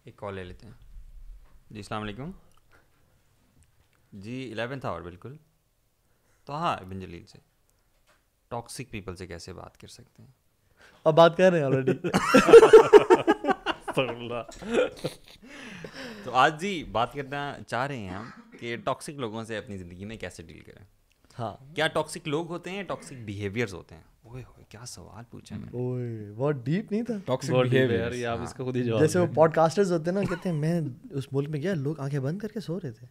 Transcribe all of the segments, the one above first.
ایک کال لے لیتے ہیں. جی السلام علیکم. جی 11th آور بالکل. تو ہاں ابن جلیل سے ٹاکسک پیپل سے کیسے بات کر سکتے ہیں؟ اب بات کر رہے ہیں آلریڈی. تو آج جی بات کرنا چاہ رہے ہیں ہم کہ ٹاکسک لوگوں سے اپنی زندگی میں کیسے ڈیل کریں. ہاں کیا ٹاکسک لوگ ہوتے ہیں, ٹاکسک بیہیویئرز ہوتے ہیں؟ اوئے ہوئے کیا سوال پوچھا میں نے. اوئے بہت ڈیپ نہیں تھا. ٹاکسک بیہیویئر یہ آپ اس کا خود ہی جواب. جیسے وہ پوڈ کاسٹرز ہوتے ہیں نا, کہتے ہیں میں اس ملک میں گیا لوگ آنکھیں بند کر کے سو رہے تھے.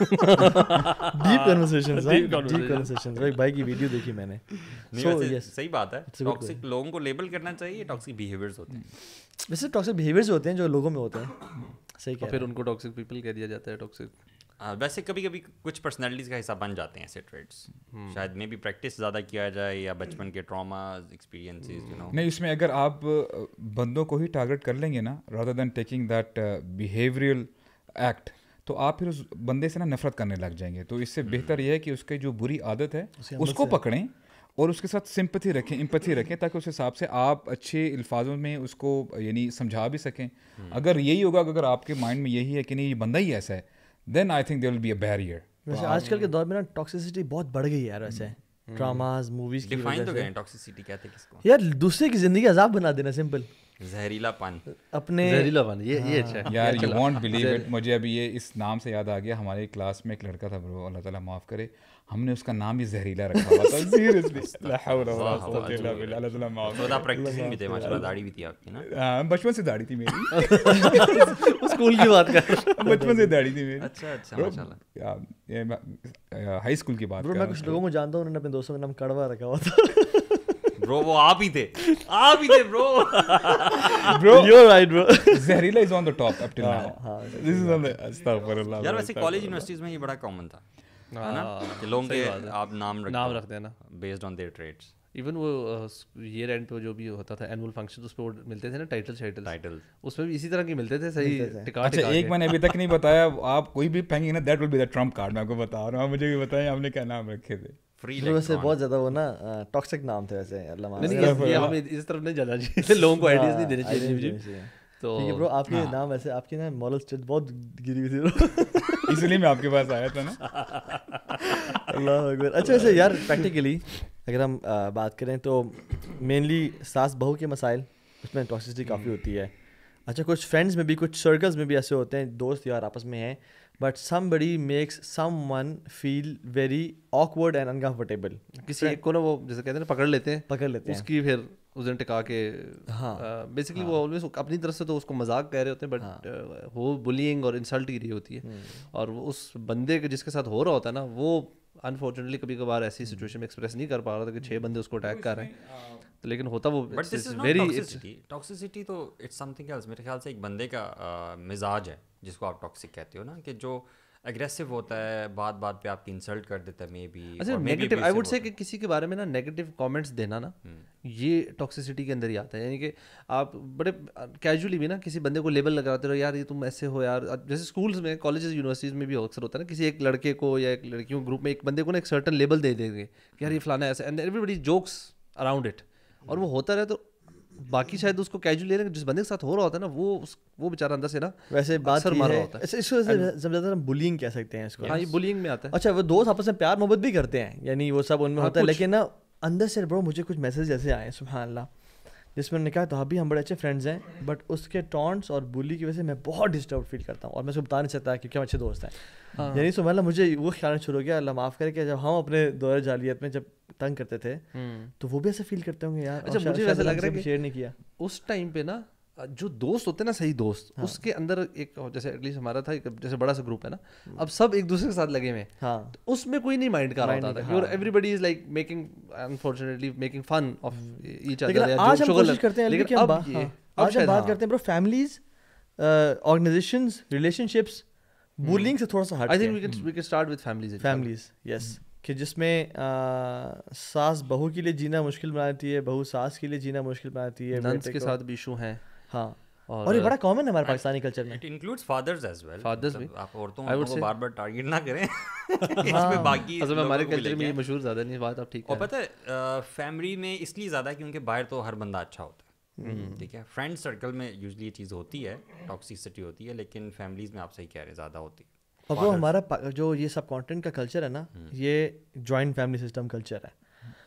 Deep conversations, deep conversations. ایک بھائی کی ویڈیو دیکھی میں نے. صحیح بات ہے, ٹاکسک لوگوں کو لیبل کرنا چاہیے, ٹاکسک بیہیویئرز ہوتے ہیں. ویسے ٹاکسک بیہیویئرز ہوتے ہیں جو لوگوں میں ہوتے ہیں. صحیح کہہ رہے ہیں. پھر ان کو ٹاکسک پیپل کہہ دیا جاتا ہے. ٹاکسک ویسے کبھی کبھی کچھ پرسنالٹیز کا حصہ بن جاتے ہیں ایسے ٹریٹس. شاید میں بھی پریکٹس زیادہ کیا جائے یا بچپن کے ٹراماز ایکسپیرینسز یو نو. نہیں, اس میں اگر آپ بندوں کو ہی ٹارگیٹ کر لیں گے نا rather than taking that behavioural act, تو آپ پھر اس بندے سے نا نفرت کرنے لگ جائیں گے. تو اس سے بہتر یہ ہے کہ اس کی جو بری عادت ہے اس کو پکڑیں اور اس کے ساتھ سمپتھی رکھیں, امپتھی رکھیں, تاکہ اس حساب سے آپ اچھے الفاظوں میں اس کو یعنی سمجھا بھی سکیں. اگر یہی ہوگا کہ اگر آپ کے مائنڈ میں یہی ہے کہ نہیں یہ بندہ ہی ایسا ہے, then I think there will be a barrier. ویسے آج کل کے دور میں نا ٹاکسیسٹی بہت بڑھ گئی ہے یار. ویسے ڈراماز موویز کی ڈیفائن تو وجہ کریں ٹاکسیسٹی کہتے ہیں کس کو. سے یار دوسرے کی زندگی عذاب بنا دینا. سمپل زہریلا پن. اپنے زہریلا پن, یہ اچھا ہے یار. یو وانٹ بلیو اٹ, مجھے ابھی یہ اس نام سے یاد آ گیا. ہمارے کلاس میں ایک لڑکا تھا برو, اللہ تعالیٰ معاف کرے, ہم نے اس کا نام بھی زہریلا رکھا ہوا تھا. سیریسلی لا حول ولا قوت الا باللہ, اللہ تعالیٰ معاف کرے. تو آپ پریکٹسنگ بھی تھے ماشاءاللہ, داڑھی بھی تھی آپ کی نا. ہاں بچپن سے داڑھی تھی میری. اسکول کی بات کر, بچپن سے داڑھی تھی میری. اچھا اچھا ماشاءاللہ. ہائی اسکول کی بات. میں کچھ لوگوں کو جانتا ہوں, انہوں نے اپنے دوستوں کا نام کڑوا رکھا ہوا تھا. برو وہ آپ ہی تھے, آپ ہی تھے برو. یو آر رائٹ برو. زہریلا از آن the top up till now. دس از آن دی استغفر اللہ. یار ویسے کالج یونیورسٹیز میں یہ بڑا کامن تھا نا کہ لوگوں کے آپ نام رکھتے ہیں نا based on their traits. Even وہ ایئر اینڈ پہ جو بھی ہوتا تھا اینول فنکشن, اس پہ وہ ملتے تھے نا ٹائٹل, اس میں بھی اسی طرح کے ملتے تھے. صحیح. اچھا ایک میں نے ابھی تک نہیں بتایا, آپ کوئی بھی پھینگیں نا that will be the trump card. میں آپ کو بتا رہا ہوں, مجھے بھی بتائیں آپ نے کیا نام رکھے تھے. ویسے بہت زیادہ وہ نا ٹاکسک نام تھے ویسے. ہمیں اس طرف نہیں جانا چاہیے, لوگوں کو آئیڈیاز نہیں دینے چاہیے. تو برو آپ کے نام ویسے آپ کی نا مورل اسٹیج بہت گری ہوئی تھی, اس لیے میں آپ کے پاس آیا تھا نا. اللہ اکبر. اچھا ویسے یار پریکٹیکلی اگر ہم بات کریں تو مینلی ساس بہو کے مسائل, اس میں ٹاکسسٹی کافی ہوتی ہے. اچھا کچھ فرینڈس میں بھی, کچھ سرکلس میں بھی ایسے ہوتے ہیں, دوست یار آپس میں ہیں, بٹ سم بڑی makes someone feel very awkward and uncomfortable. کسی ایک کو نا وہ جیسے کہتے ہیں نا پکڑ لیتے ہیں اس کی, پھر اس دن ٹکا کے. ہاں بیسکلی وہ آلویز اپنی طرف سے تو اس کو مذاق کہہ رہے ہوتے ہیں, بٹ وہ بلینگ اور انسلٹ ہی رہی ہوتی ہے. اور وہ اس بندے کے جس کے ساتھ ہو رہا ہوتا ہے نا, وہ انفارچونیٹلی کبھی کبھار ایسی سچویشن میں ایکسپریس نہیں کر پا رہا تھا کہ 6 بندے اس کو اٹیک کر رہے ہیں, لیکن ہوتا وہ ویری ٹاکسیسٹی. تو اٹس سم تھنگ ایلس. میرے خیال سے ایک بندے کا مزاج ہے جس کو آپ ٹاکسک کہتے ہو نا, کہ جو اگریسو ہوتا ہے, بات بات پہ آپ کی انسلٹ کر دیتا ہے. مے بی اچھا نیگیٹو آئی ووڈ سے کہ کسی کے بارے میں نا نیگیٹو کامنٹس دینا نا, یہ ٹاکسیسٹی کے اندر ہی آتا ہے. یعنی کہ آپ بڑے کیجولی بھی نا کسی بندے کو لیبل لگاتے رہو, یار یہ تم ایسے ہو یار. جیسے اسکولس میں, کالجز, یونیورسٹیز میں بھی اکثر ہوتا ہے نا, کسی ایک لڑکے کو یا ایک لڑکیوں گروپ میں ایک بندے کو نا ایک سرٹن لیبل دے دیں گے کہ یار یہ فلانا ایسا, and everybody jokes around it. اور وہ ہوتا رہے تو باقی شاید اس کو کیجول لے رہے ہیں, جس بندے کے ساتھ ہو رہا ہوتا ہے نا وہ بیچارہ اندر سے نا ویسے بات مار رہا ہوتا ہے. اس کو سب زیادہ بلینگ کہہ سکتے ہیں اس کو. ہاں یہ بلینگ میں آتا ہے. اچھا وہ دوست آپس میں پیار محبت بھی کرتے ہیں, یعنی وہ سب ان میں ہوتا ہے, لیکن نا اندر سے برو مجھے کچھ میسیج ایسے آئے سبحان اللہ, جس میں نے کہا تو ابھی ہم بڑے اچھے فرینڈز ہیں, بٹ اس کے ٹونٹس اور بولی کی وجہ سے میں بہت ڈسٹرب فیل کرتا ہوں, اور میں اس کو بتا نہیں سکتا کیونکہ ہم اچھے دوست ہیں. یعنی سبحان اللہ مجھے وہ خیال شروع ہو گیا, اللہ معاف کرے, کہ جب ہم اپنے دور جاہلیت میں جب تنگ کرتے تھے تو وہ بھی ایسے فیل کرتے ہوں گے یار. اچھا مجھے ویسا لگ رہا ہے کہ شیئر نہیں کیا اس ٹائم پہ نا جو دوست ہوتے ہیں نا, صحیح دوست, اس کے اندر ایک جیسے ایٹ لیسٹ ہمارا تھا جیسے بڑا سا گروپ ہے نا, اب سب ایک دوسرے کے ساتھ لگے ہوئے ہیں, اس میں کوئی نہیں مائنڈ کر رہا تھا. Everybody is like making unfortunately making fun of each other. آج ہم کوشش کرتے ہیں, لیکن آج ہم بات کرتے ہیں bro families, organisations, relationships, بولنگ سے تھوڑا سا ہٹ. I think we can start with families. Yes, کہ جس میں ساس بہو کے لیے جینا مشکل بناتی ہے, بہو ساس کے لیے جینا مشکل بناتی ہے, ننس کے ساتھ بھی ایشو ہیں. ہاں, اور یہ بڑا کامن ہے ہمارے پاکستانی کلچر میں. It includes fathers as well. Fathers بھی, آپ عورتوں کو بار بار ٹارگیٹ نہ کریں, اس میں باقی اصل میں ہمارے کلچر میں یہ مشہور زیادہ نہیں بات. آپ ٹھیک ہے. اور پتہ ہے فیملی میں اس لیے زیادہ کیونکہ باہر تو ہر بندہ اچھا ہوتا ہے, ٹھیک ہے. فرینڈ سرکل میں یوزلی یہ چیز ہوتی ہے, ٹاکسیسٹی ہوتی ہے, لیکن فیملیز میں آپ صحیح کہہ رہے ہیں زیادہ ہوتی ہے. اور وہ ہمارا جو یہ سب کانٹینٹ کا کلچر ہے نا, یہ جوائنٹ فیملی سسٹم کلچر ہے.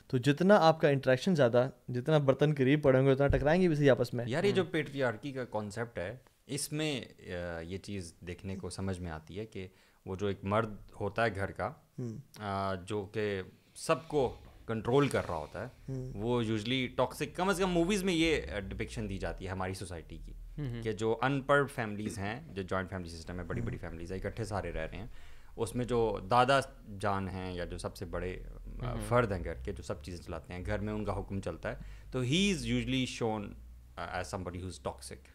تو جتنا آپ کا انٹریکشن زیادہ, جتنا برتن قریب پڑیں گے اتنا ٹکرائیں گے بھی صحیح آپس میں. یار یہ جو پیٹریارکی کا کانسیپٹ ہے, اس میں یہ چیز دیکھنے کو سمجھ میں آتی ہے کہ وہ جو ایک مرد ہوتا ہے گھر کا, جو کہ سب کو کنٹرول کر رہا ہوتا ہے, وہ یوزلی ٹاکسک, کم از کم موویز میں یہ ڈپکشن دی جاتی ہے ہماری سوسائٹی کی, کہ جو ان پڑھ فیملیز ہیں, جو جوائنٹ فیملی سسٹم ہے, بڑی بڑی فیملیز ہیں, اکٹھے سارے رہ رہے ہیں, اس میں جو دادا جان ہیں یا جو سب سے بڑے فرد ہیں گھر کے, جو سب چیزیں چلاتے ہیں گھر میں, ان کا حکم چلتا ہے, تو he is usually shown as somebody who's toxic.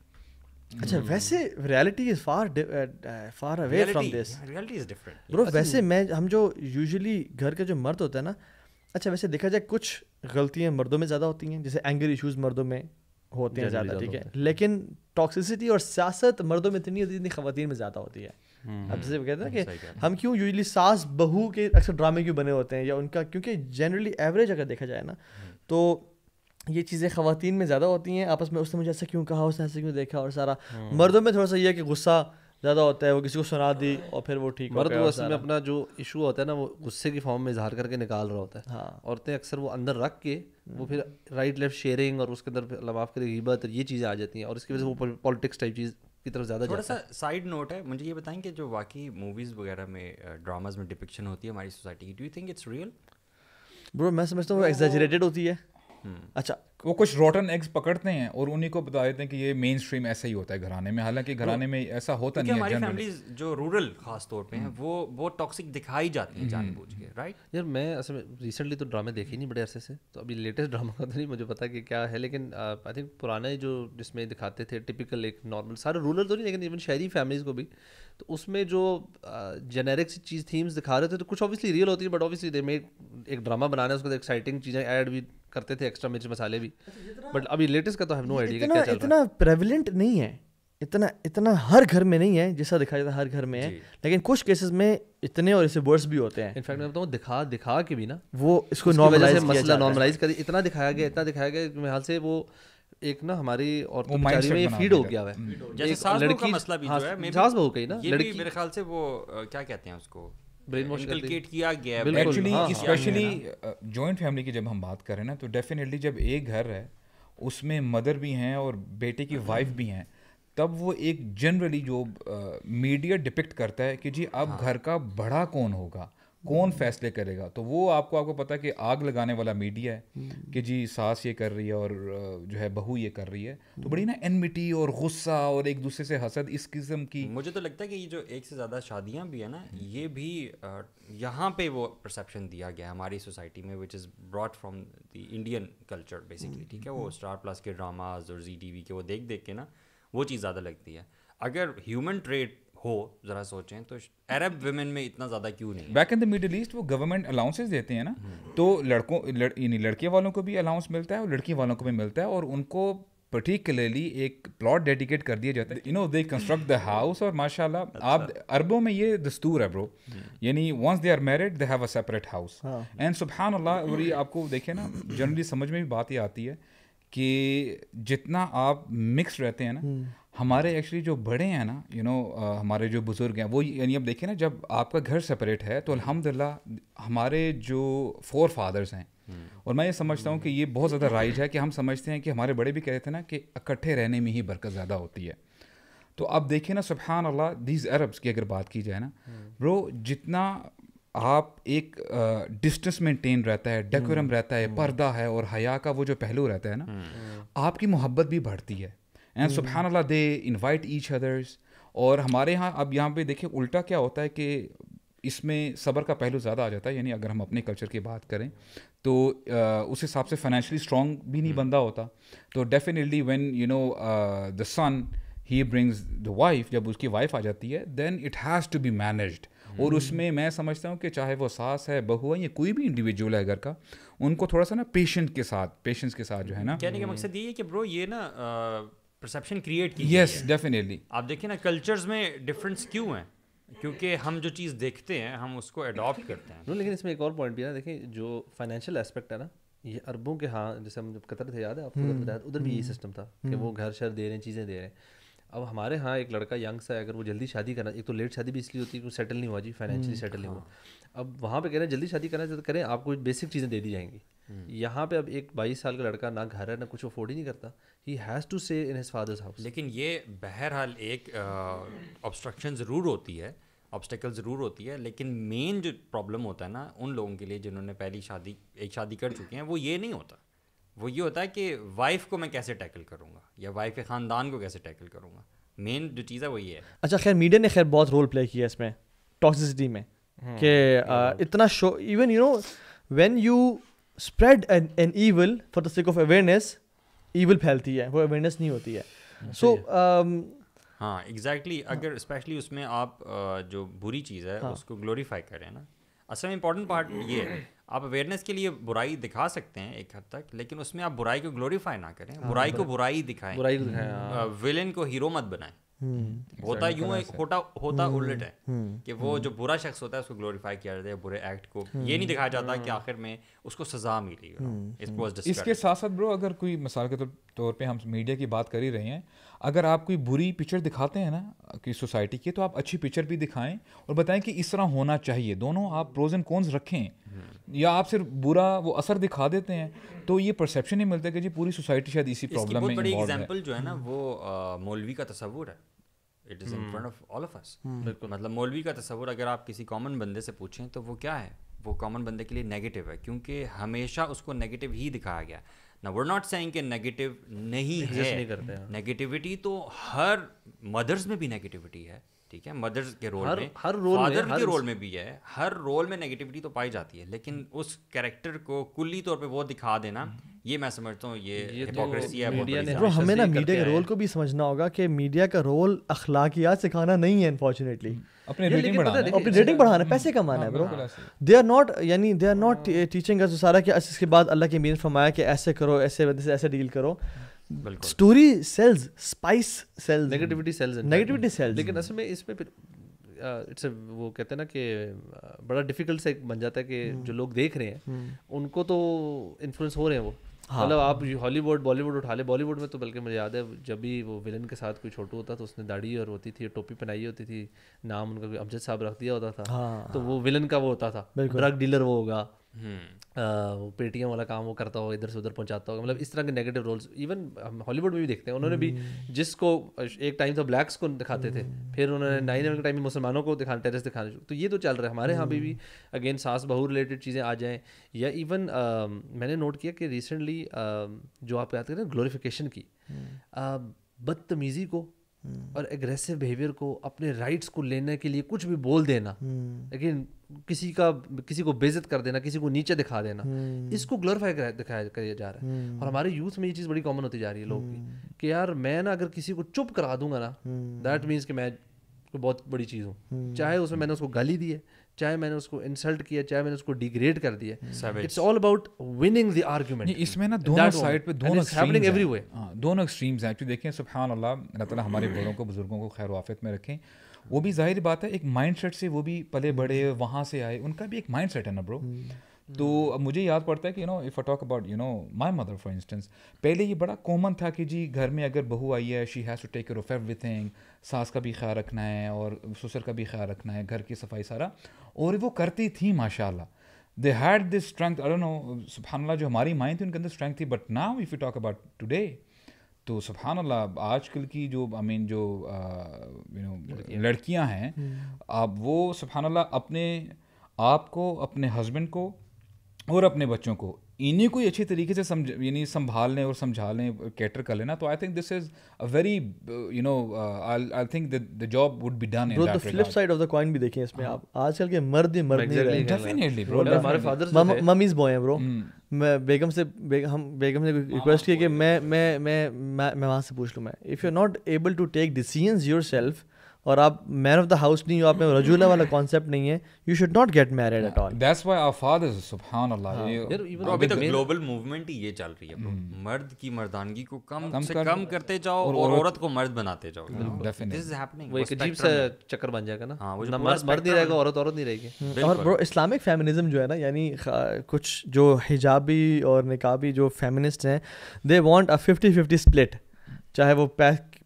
اچھا ویسے reality is far away from this. Reality is different bro. ویسے ہم جو یوزلی گھر کا جو مرد ہوتا ہے نا, اچھا ویسے دیکھا جائے کچھ غلطیاں مردوں میں زیادہ ہوتی ہیں, جیسے اینگر ایشوز مردوں میں ہوتے ہیں زیادہ, ٹھیک ہے, لیکن ٹاکسیسٹی اور سیاست مردوں میں اتنی ہوتی ہے جتنی خواتین میں زیادہ ہوتی ہے. اب جیسے کہتے ہیں کہ ہم کیوں یوزلی ساس بہو کے اکثر ڈرامے کیوں بنے ہوتے ہیں, یا ان کا, کیونکہ جنرلی ایوریج اگر دیکھا جائے نا تو یہ چیزیں خواتین میں زیادہ ہوتی ہیں آپس میں, اس نے مجھے ایسا کیوں کہا, اس نے ایسا کیوں دیکھا, اور سارا. مردوں میں تھوڑا سا یہ ہے کہ غصہ زیادہ ہوتا ہے, وہ کسی کو سنا دی اور پھر وہ ٹھیک ہو گیا. مرد وہ اصل میں اپنا جو ایشو ہوتا ہے نا وہ غصے کی فارم میں اظہار کر کے نکال رہا ہوتا ہے. ہاں, عورتیں اکثر وہ اندر رکھ کے وہ پھر رائٹ لیفٹ شیئرنگ اور اس کے اندر لواف کرے غیبت اور یہ چیزیں آ جاتی ہیں, اور اس کی وجہ سے وہ پالیٹکس ٹائپ چیز کی طرف زیادہ تھوڑا سا سائڈ نوٹ ہے. مجھے یہ بتائیں کہ جو واقعی موویز وغیرہ میں, ڈراماز میں ڈپکشن ہوتی ہے ہماری سوسائٹی کی, do you think it's real? Bro میں سمجھتا ہوں وہ ایگزیجریٹڈ ہوتی ہے. اچھا وہ کچھ روٹن ایگز پکڑتے ہیں اور انہیں کو بتا دیتے ہیں کہ یہ مین اسٹریم ایسا ہی ہوتا ہے گھرانے میں, حالانکہ گھرانے میں ایسا ہوتا نہیں ہے. ہماری فیملیز جو رورل خاص طور پہ ہیں وہ بہت ٹاکسک دکھائی جاتی ہیں جان بوجھ کے, رائٹ؟ یار میں اصل میں ریسنٹلی تو ڈرامے دیکھے ہی نہیں بڑے عرصے سے, تو ابھی لیٹسٹ ڈرامہ کا تو نہیں مجھے پتا کہ کیا ہے, لیکن آئی تھنک پرانے جو جس میں دکھاتے تھے ٹپیکل ایک نارمل, سارے رورل تو نہیں لیکن ایون شہری فیملیز کو بھی, تو اس میں جو جنیرک سی چیز تھیمز دکھا رہے تھے تو کچھ اوبیسلی ریئل ہوتی ہے, بٹ اوبیسلی دے میک ایک ڈرامہ بنانا ہے, اس کے اندر ایکسائٹنگ چیزیں ایڈ بھی کرتے تھے, ایکسٹرا مرچ مسالے بھی, بٹ ابھی لیٹسٹ کا تو ہیو نو آئیڈیا کیا چل رہا ہے. اتنا پریویلنٹ نہیں ہے, اتنا ہر گھر میں نہیں ہے جیسا دکھایا جاتا ہے ہر گھر میں ہے, لیکن کچھ کیسز میں اتنے اور اسے ورس بھی ہوتے ہیں. انفیکٹ میں بتاؤں دکھا کے بھی نا وہ اس کو نارملائز کر اتنا دکھایا گیا میرے خیال سے وہ ایک نا ہماری عورتوں میں یہ فیڈ ہو گیا ہے. جیسے ساس بہو کا مسئلہ بھی جو ہے, ساس بہو کا ہی نا, لڑکی میرے خیال سے وہ کیا کہتے ہیں اس کو, برین واش انکلکیٹ کیا گیا ہے. ایکچولی اسپیشلی جوائنٹ فیملی کی جب ہم بات کریں نا تو ڈیفینیٹلی جب ایک گھر ہے اس میں مدر بھی ہیں اور بیٹے کی وائف بھی ہیں, تب وہ ایک جنرلی جو میڈیا ڈپکٹ کرتا ہے کہ جی اب گھر کا بڑا کون ہوگا, کون فیصلے کرے گا, تو وہ آپ کو پتہ ہے کہ آگ لگانے والا میڈیا ہے کہ جی ساس یہ کر رہی ہے اور جو ہے بہو یہ کر رہی ہے, تو بڑی نا انمٹی اور غصہ اور ایک دوسرے سے حسد اس قسم کی. مجھے تو لگتا ہے کہ یہ جو ایک سے زیادہ شادیاں بھی ہیں نا, یہ بھی یہاں پہ وہ پرسیپشن دیا گیا ہماری سوسائٹی میں, which is brought from the Indian culture basically, ٹھیک ہے, وہ اسٹار پلس کے ڈراماز اور زی ٹی وی کے وہ دیکھ کے نا وہ چیز زیادہ لگتی ہے. اگر ہیومن ٹریڈ ہو ذرا سوچیں تو عرب ویمن میں اتنا زیادہ کیوں نہیں. Back in the Middle East وہ گورنمنٹ الاؤنسز دیتے ہیں نا, تو یعنی لڑکے والوں کو بھی الاؤنس ملتا ہے اور لڑکی والوں کو بھی ملتا ہے, اور ان کو پرٹیکولرلی ایک پلاٹ ڈیڈیکیٹ کر دیا جاتا ہے, دے کنسٹرکٹ دا ہاؤس, اور ماشاء اللہ آپ عربوں میں یہ دستور ہے برو, یعنی once they are married they have a separate house, and سبحان اللہ. اور یہ آپ کو دیکھیں نا جنرلی سمجھ میں بھی بات یہ آتی ہے کہ جتنا آپ مکس رہتے ہیں نا, ہمارے ایکچولی جو بڑے ہیں نا ہمارے جو بزرگ ہیں وہ, یعنی اب دیکھیں نا جب آپ کا گھر سپریٹ ہے تو الحمدللہ ہمارے جو فور فادرز ہیں, اور میں یہ سمجھتا ہوں کہ یہ بہت زیادہ رائج ہے کہ ہم سمجھتے ہیں کہ ہمارے بڑے بھی کہتے تھے نا کہ اکٹھے رہنے میں ہی برکت زیادہ ہوتی ہے. تو اب دیکھیں نا سبحان اللہ دیز عربس کی اگر بات کی جائے نا برو, جتنا آپ ایک ڈسٹنس مینٹین رہتا ہے, ڈیکورم رہتا ہے, پردہ ہے اور حیا کا وہ جو پہلو رہتا ہے نا, آپ کی محبت بھی بڑھتی ہے. اینڈ سبحان اللہ دے انوائٹ ایچ ادرس. اور ہمارے یہاں اب یہاں پہ دیکھیں الٹا کیا ہوتا ہے کہ اس میں صبر کا پہلو زیادہ آ جاتا ہے, یعنی اگر ہم اپنے کلچر کی بات کریں تو اس حساب سے فائنینشلی اسٹرانگ بھی نہیں بندہ ہوتا, تو definitely when the son he brings the wife, جب اس کی وائف آ جاتی ہے then it has to be managed. اور اس میں میں سمجھتا ہوں کہ چاہے وہ ساس ہے, بہو ہے, یا کوئی بھی انڈیویجول ہے گھر کا, ان کو تھوڑا سا نا پیشنس کے ساتھ جو ہے نا, کہنے کا مقصد یہ ہے کہ برو یہ نا پرسیپشن کریٹ کی. Yes definitely. آپ دیکھیں نا کلچرز میں ڈفرینس کیوں ہیں, کیونکہ ہم جو چیز دیکھتے ہیں ہم اس کو اڈاپٹ کرتے ہیں. لیکن اس میں ایک اور پوائنٹ بھی ہے نا, دیکھیں جو فائنینشیل اسپیکٹ ہے نا یہ عربوں کے ہاں جیسے ہم جب قطر تھے یاد ہے آپ کو بتایا ادھر بھی یہی سسٹم تھا کہ وہ گھر شر دے رہے ہیں چیزیں دے رہے ہیں. اب ہمارے ہاں ایک لڑکا ینگ سا ہے اگر وہ جلدی شادی کرنا, ایک تو لیٹ شادی بھی اس لیے ہوتی ہے کہ وہ سیٹل نہیں ہوا جی, فائنینشلی سیٹل نہیں ہوا. اب وہاں پہ کہہ رہے ہیں جلدی شادی کرنا چاہتے کریں, آپ کو بیسک چیزیں دے دی جائیں گی. یہاں پہ اب ایک 22 سال کا لڑکا نہ گھر ہے نہ کچھ افورڈ ہی نہیں کرتا, he has to stay in his father's house. لیکن یہ بہرحال ایک آبسٹرکشن ضرور ہوتی ہے, آبسٹیکل ضرور ہوتی ہے, لیکن مین جو پرابلم ہوتا ہے نا ان لوگوں کے لیے جنہوں نے پہلی ایک شادی کر چکے ہیں, وہ یہ نہیں ہوتا. وہ یہ ہوتا ہے کہ وائف کو میں کیسے ٹیکل کروں گا یا وائف کے خاندان کو کیسے ٹیکل کروں گا. مین جو چیز ہے وہ یہ ہے. اچھا خیر میڈیا نے خیر بہت رول پلے کیا اس میں ٹاکسسٹی میں, کہ اتنا so even you know when you spread an evil for the sake of awareness, evil پھیلتی ہے, وہ اویئرنیس نہیں ہوتی ہے. سو ہاں ایگزیکٹلی, اگر اسپیشلی اس میں آپ جو بری چیز ہے اس کو گلوریفائی کریں نا, اصل میں امپورٹنٹ پارٹ یہ ہے, آپ اویئرنیس کے لیے برائی دکھا سکتے ہیں ایک حد تک, لیکن اس میں آپ برائی کو گلوریفائی نہ کریں, برائی کو برائی دکھائیں, ویلن کو ہیرو مت بنائیں. ہوتا یوں ہے, ہوتا الٹ ہے کہ وہ جو برا شخص ہوتا ہے اس کو گلوریفائی کیا جاتا ہے, برے ایکٹ کو یہ نہیں دکھایا جاتا کہ آخر میں اس کو سزا ملی. اس کے ساتھ ساتھ برو اگر کوئی مثال کے طور پہ ہم میڈیا کی بات کر ہی رہے ہیں, اگر آپ کوئی بری پکچر دکھاتے ہیں نا کہ سوسائٹی کی, تو آپ اچھی پکچر بھی دکھائیں اور بتائیں کہ اس طرح ہونا چاہیے. دونوں آپ پروز اینڈ کونز رکھیں, یا آپ صرف برا وہ اثر دکھا دیتے ہیں تو یہ پرسیپشن نہیں ملتا کہ جی پوری سوسائٹی شاید اسی پرابلم میں بڑی ایگزامپل جو ہے نا وہ مولوی کا تصور ہے. It is in front of all of us. مطلب مولوی کا تصور اگر آپ کسی کامن بندے سے پوچھیں تو وہ کیا ہے, وہ کامن بندے کے لیے نیگیٹو ہے, کیونکہ ہمیشہ اس کو نیگیٹو ہی دکھایا گیا. نا we're not saying کہ نیگیٹو نہیں ہے, نیگیٹیوٹی تو ہر مدرس میں بھی نیگیٹیوٹی ہے, ٹھیک ہے, مدرس کے رول میں, فادر کے رول میں بھی ہے, ہر رول میں نیگیٹیوٹی تو پائی جاتی ہے, لیکن اس کیریکٹر کو کلی طور پہ وہ دکھا دینا, یہ میں سمجھتا ہوں یہ ہپوکریسی ہے. برو ہمیں نا میڈیا کے رول کو بھی سمجھنا ہوگا کہ میڈیا کا رول اخلاقیات سکھانا نہیں ہے, انفارچونیٹلی اپنی ریٹنگ بڑھانا, پیسے کمانا ہے. برو دے آر ناٹ, یعنی دے آر ناٹ ٹیچنگ اس سارا کہ اس کے بعد اللہ کے امین فرمایا کہ ایسے کرو, ایسے بندے سے ایسے ڈیل کرو. Story sells, spice sells, negativity sells. لیکن اصل میں اس میں پھر وہ کہتے ہیں نا کہ بڑا ڈیفیکلٹ سے بن جاتا ہے کہ جو لوگ دیکھ رہے ہیں ان کو تو انفلوئنس ہو رہے ہیں وہ. مطلب آپ ہالی ووڈ بالی ووڈ اٹھا لیں, بالی ووڈ میں تو بلکہ مجھے یاد ہے جب بھی وہ ولن کے ساتھ کوئی چھوٹو ہوتا تو اس نے داڑھی اور ہوتی تھی, ٹوپی پہنائی ہوتی تھی, نام ان کا کوئی امجد صاحب رکھ دیا ہوتا تھا, تو وہ ولن کا وہ ہوتا تھا, ڈرگ ڈیلر وہ ہوگا, وہ پے ٹی ایم والا کام وہ کرتا ہوگا, ادھر سے ادھر پہنچاتا ہوگا. مطلب اس طرح کے نیگیٹو رولس ایون ہم ہالی ووڈ میں بھی دیکھتے ہیں. انہوں نے بھی جس کو ایک ٹائم تھا بلیکس کو دکھاتے تھے, پھر انہوں نے 9/11 کے ٹائم میں مسلمانوں کو دکھانا, ٹیررسٹ دکھانا شروع, تو یہ تو چل رہا ہے. ہمارے یہاں بھی اگین ساس بہو ریلیٹڈ چیزیں آ جائیں, یا ایون میں نے نوٹ کیا کہ ریسنٹلی جو آپ یاد کریں گلوریفیکیشن کی, بدتمیزی کو اور ایگریسو بیہیویئر کو, اپنے رائٹس کو لینے کے لیے کچھ بھی بول دینا, لیکن کسی کو بے عزت کر دینا, کسی کو نیچے دکھا دینا, اس کو گلوریفائی کیا جا رہا ہے. اور ہمارے یوتھ میں یہ چیز بڑی کامن ہوتی جا رہی ہے لوگوں کی کہ یار میں نا اگر کسی کو چپ کرا دوں گا نا, دیٹ مینس کہ میں کوئی بہت بڑی چیز ہوں, چاہے اس میں نے اس کو گالی دی ہے, چاہے میں نے اس کو انسلٹ کیا, چاہے میں نے اس کو ڈیگریڈ کر دیا. It's all about winning the argument. اس میں نا دونوں سائڈ پہ دونوں ایکسٹریمز ہیں. ایکچولی دیکھیں سبحان اللہ, اللہ تعالیٰ ہمارے بڑوں کو بزرگوں کو خیر و عافیت میں رکھیں. وہ بھی ظاہر بات ہے ایک مائنڈ سیٹ سے وہ بھی پلے بڑے, وہاں سے آئے, ان کا بھی ایک مائنڈ سیٹ ہے نا برو. تو اب مجھے یاد پڑتا ہے کہ if I talk about my mother for instance, پہلے یہ بڑا کامن تھا کہ جی گھر میں اگر بہو آئی ہے, she has to take care of everything, ساس کا بھی خیال رکھنا ہے اور سسر کا بھی خیال رکھنا ہے, گھر کی صفائی سارا, اور وہ کرتی تھیں ماشاء اللہ. They had this strength, I don't know سبحان اللہ, جو ہماری مائیں تھی ان کے اندر اسٹرینتھ تھی. But now if you talk about today, تو سبحان اللہ آج کل کی جو جو لڑکیاں ہیں, اب وہ سبحان اللہ اپنے آپ کو, اپنے ہسبینڈ کو اور اپنے بچوں کو انہیں کو اچھی طریقے سے سنبھال لیں اور سمجھا لیں, کیٹر کر لینا. تو I think this is a very I think the job would be done. Bro the flip side of the coin بھی دیکھیں اس میں آپ, آج کل کے مرد نہیں رہے. ڈیفینیٹلی برو, ہمارے فادرز ممیز بوائے ہیں برو. میں بیگم سے ریکویسٹ کی کہ میں وہاں سے پوچھ لوں, میں if you are not able to take decisions yourself, اور آپ مین آف دا ہاؤس نہیں ہو, آپ میں رجولہ والا کانسیپٹ نہیں ہے, you should not get married at all. That's why our fathers, سبحان اللہ, ابھی تک گلوبل موومنٹ ہی یہ چل رہی ہے, مرد کی مردانگی کو کم سے کم کرتے جاؤ اور عورت کو مرد بناتے جاؤ. This is happening. وہ ایک عجیب سا چکر بن جائے گا نا, مرد نہیں رہے گا, عورت نہیں رہے گی. اور برو اسلامک فیمنزم جو ہے نا, یعنی کچھ جو حجابی اور نقابی جو فیمنسٹ ہیں, دے وانٹ اے 50-50 اسپلٹ. چاہے وہ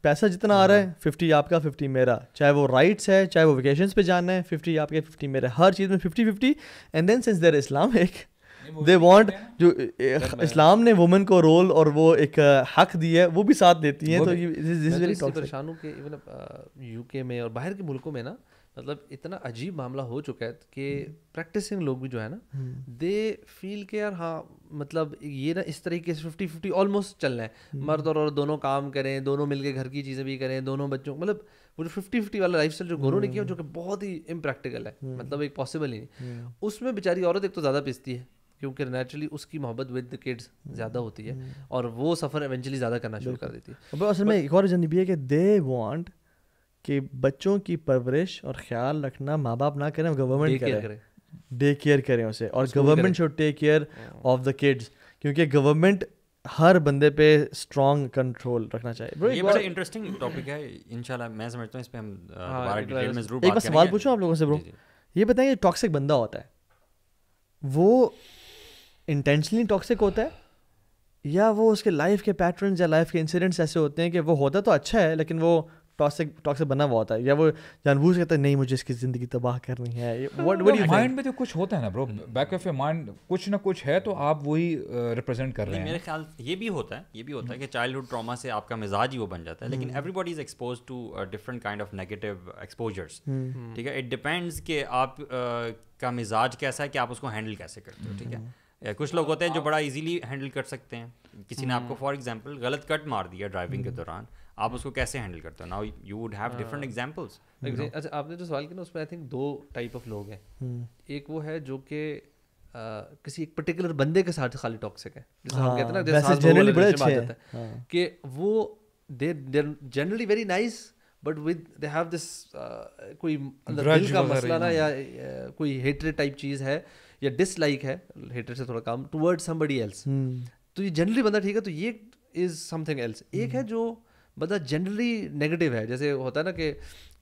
پیسہ جتنا آ رہا ہے 50 آپ کا 50 میرا, چاہے وہ رائٹس ہے, چاہے وہ ویکیشنس پہ جانا ہے 50 آپ کے 50 میرا, ہر چیز میں 50-50. And then since their Islamic they want, جو اسلام نے وومن کو رول اور وہ ایک حق دیا ہے وہ بھی ساتھ دیتی ہیں. تو پریشان ہوں کہ ایون یو کے میں اور باہر کے ملکوں میں نا, مطلب اتنا عجیب معاملہ ہو چکا ہے کہ پریکٹسنگ لوگ بھی جو ہے نا, دے فیل کہ یار ہاں مطلب یہ نا اس طریقے سے 50-50 آلموسٹ چل رہا ہے, مرد اور عورت دونوں کام کریں, دونوں مل کے گھر کی چیزیں بھی کریں, دونوں بچوں, مطلب وہ جو 50-50 والا لائف اسٹائل جو گوروں نے کیا, جو کہ بہت ہی امپریکٹیکل ہے, مطلب ایک پاسبل ہی نہیں. اس میں بیچاری عورت ایک تو زیادہ پستی ہے کیونکہ نیچرلی اس کی محبت ود کڈس زیادہ ہوتی ہے, اور وہ سفر ایونچولی زیادہ کرنا شروع کر دیتی ہے. اصل میں ایک اور ریزن بھی ہے کہ دے وانٹ کہ بچوں کی پرورش اور خیال رکھنا ماں باپ نہ کریں, گورنمنٹ کرے, ڈے کیئر کریں اسے, اور government should take care of the kids, کیونکہ گورنمنٹ ہر بندے پہ اسٹرانگ کنٹرول رکھنا چاہیے. یہ بڑا انٹرسٹنگ ٹاپک ہے, انشاءاللہ میں سمجھتا ہوں اس پہ ہم دوبارہ ڈیٹیل میں ضرور بات کریں گے. ایک بار سوال پوچھوں آپ لوگوں سے برو, یہ بتائیں کہ ٹاکسک بندہ ہوتا ہے وہ انٹینشنلی ٹاکسک ہوتا ہے, یا وہ اس کے لائف کے پیٹرنز یا لائف کے انسیڈنٹس ایسے ہوتے ہیں کہ وہ ہوتا تو اچھا ہے لیکن وہ ٹاکسک بنا ہوا ہوتا ہے, یا وہ جان بوجھ کہتا ہے نہیں مجھے اس کی زندگی تباہ کرنی ہے. مائنڈ میں تو کچھ ہوتا ہے نا برو, بیک آف یور مائنڈ کچھ نہ کچھ ہے, تو آپ وہی ریپرزینٹ کر رہے ہیں. میرے خیال یہ بھی ہوتا ہے کہ چائلڈ ہوڈ ٹراما سے آپ کا مزاج ہی وہ بن جاتا ہے, لیکن everybody is expose to different kind of negative exposures. ٹھیک ہے, اٹ ڈپینڈس کہ آپ کا مزاج کیسا ہے, کہ آپ اس کو ہینڈل کیسے کرتے ہو. ٹھیک ہے, کچھ لوگ ہوتے ہیں جو بڑا ایزیلی ہینڈل کر سکتے ہیں. کسی نے آپ کو فار ایگزامپل غلط کٹ مار دیا ڈرائیونگ کے دوران, آپ اس کو کیسے ہینڈل کرتے ہو؟ Now you would have different examples. اچھا, آپ نے جو سوال کیا نا اس میں آئی تھنک 2 ٹائپ آف لوگ ہیں. ایک وہ ہے جو کہ کسی ایک پرٹیکولر بندے کے ساتھ خالی ٹاکسک ہے, جیسے ہم کہتے ہیں نا جنرلی بڑے اچھے ہیں کہ وہ they generally very nice, but with they have this کوئی اندر دل کا مسئلہ نا, یا کوئی ہیٹریڈ ٹائپ چیز ہے یا ڈس لائک ہے, ہیٹریڈ سے تھوڑا کم, ٹورڈ سمبڈی ایلس. تو یہ جنرلی بندہ ٹھیک ہے, تو یہ از سم تھنگ ایلس. ایک ہے جو بندہ جنرلی نیگیٹو ہے, جیسے ہوتا ہے نا کہ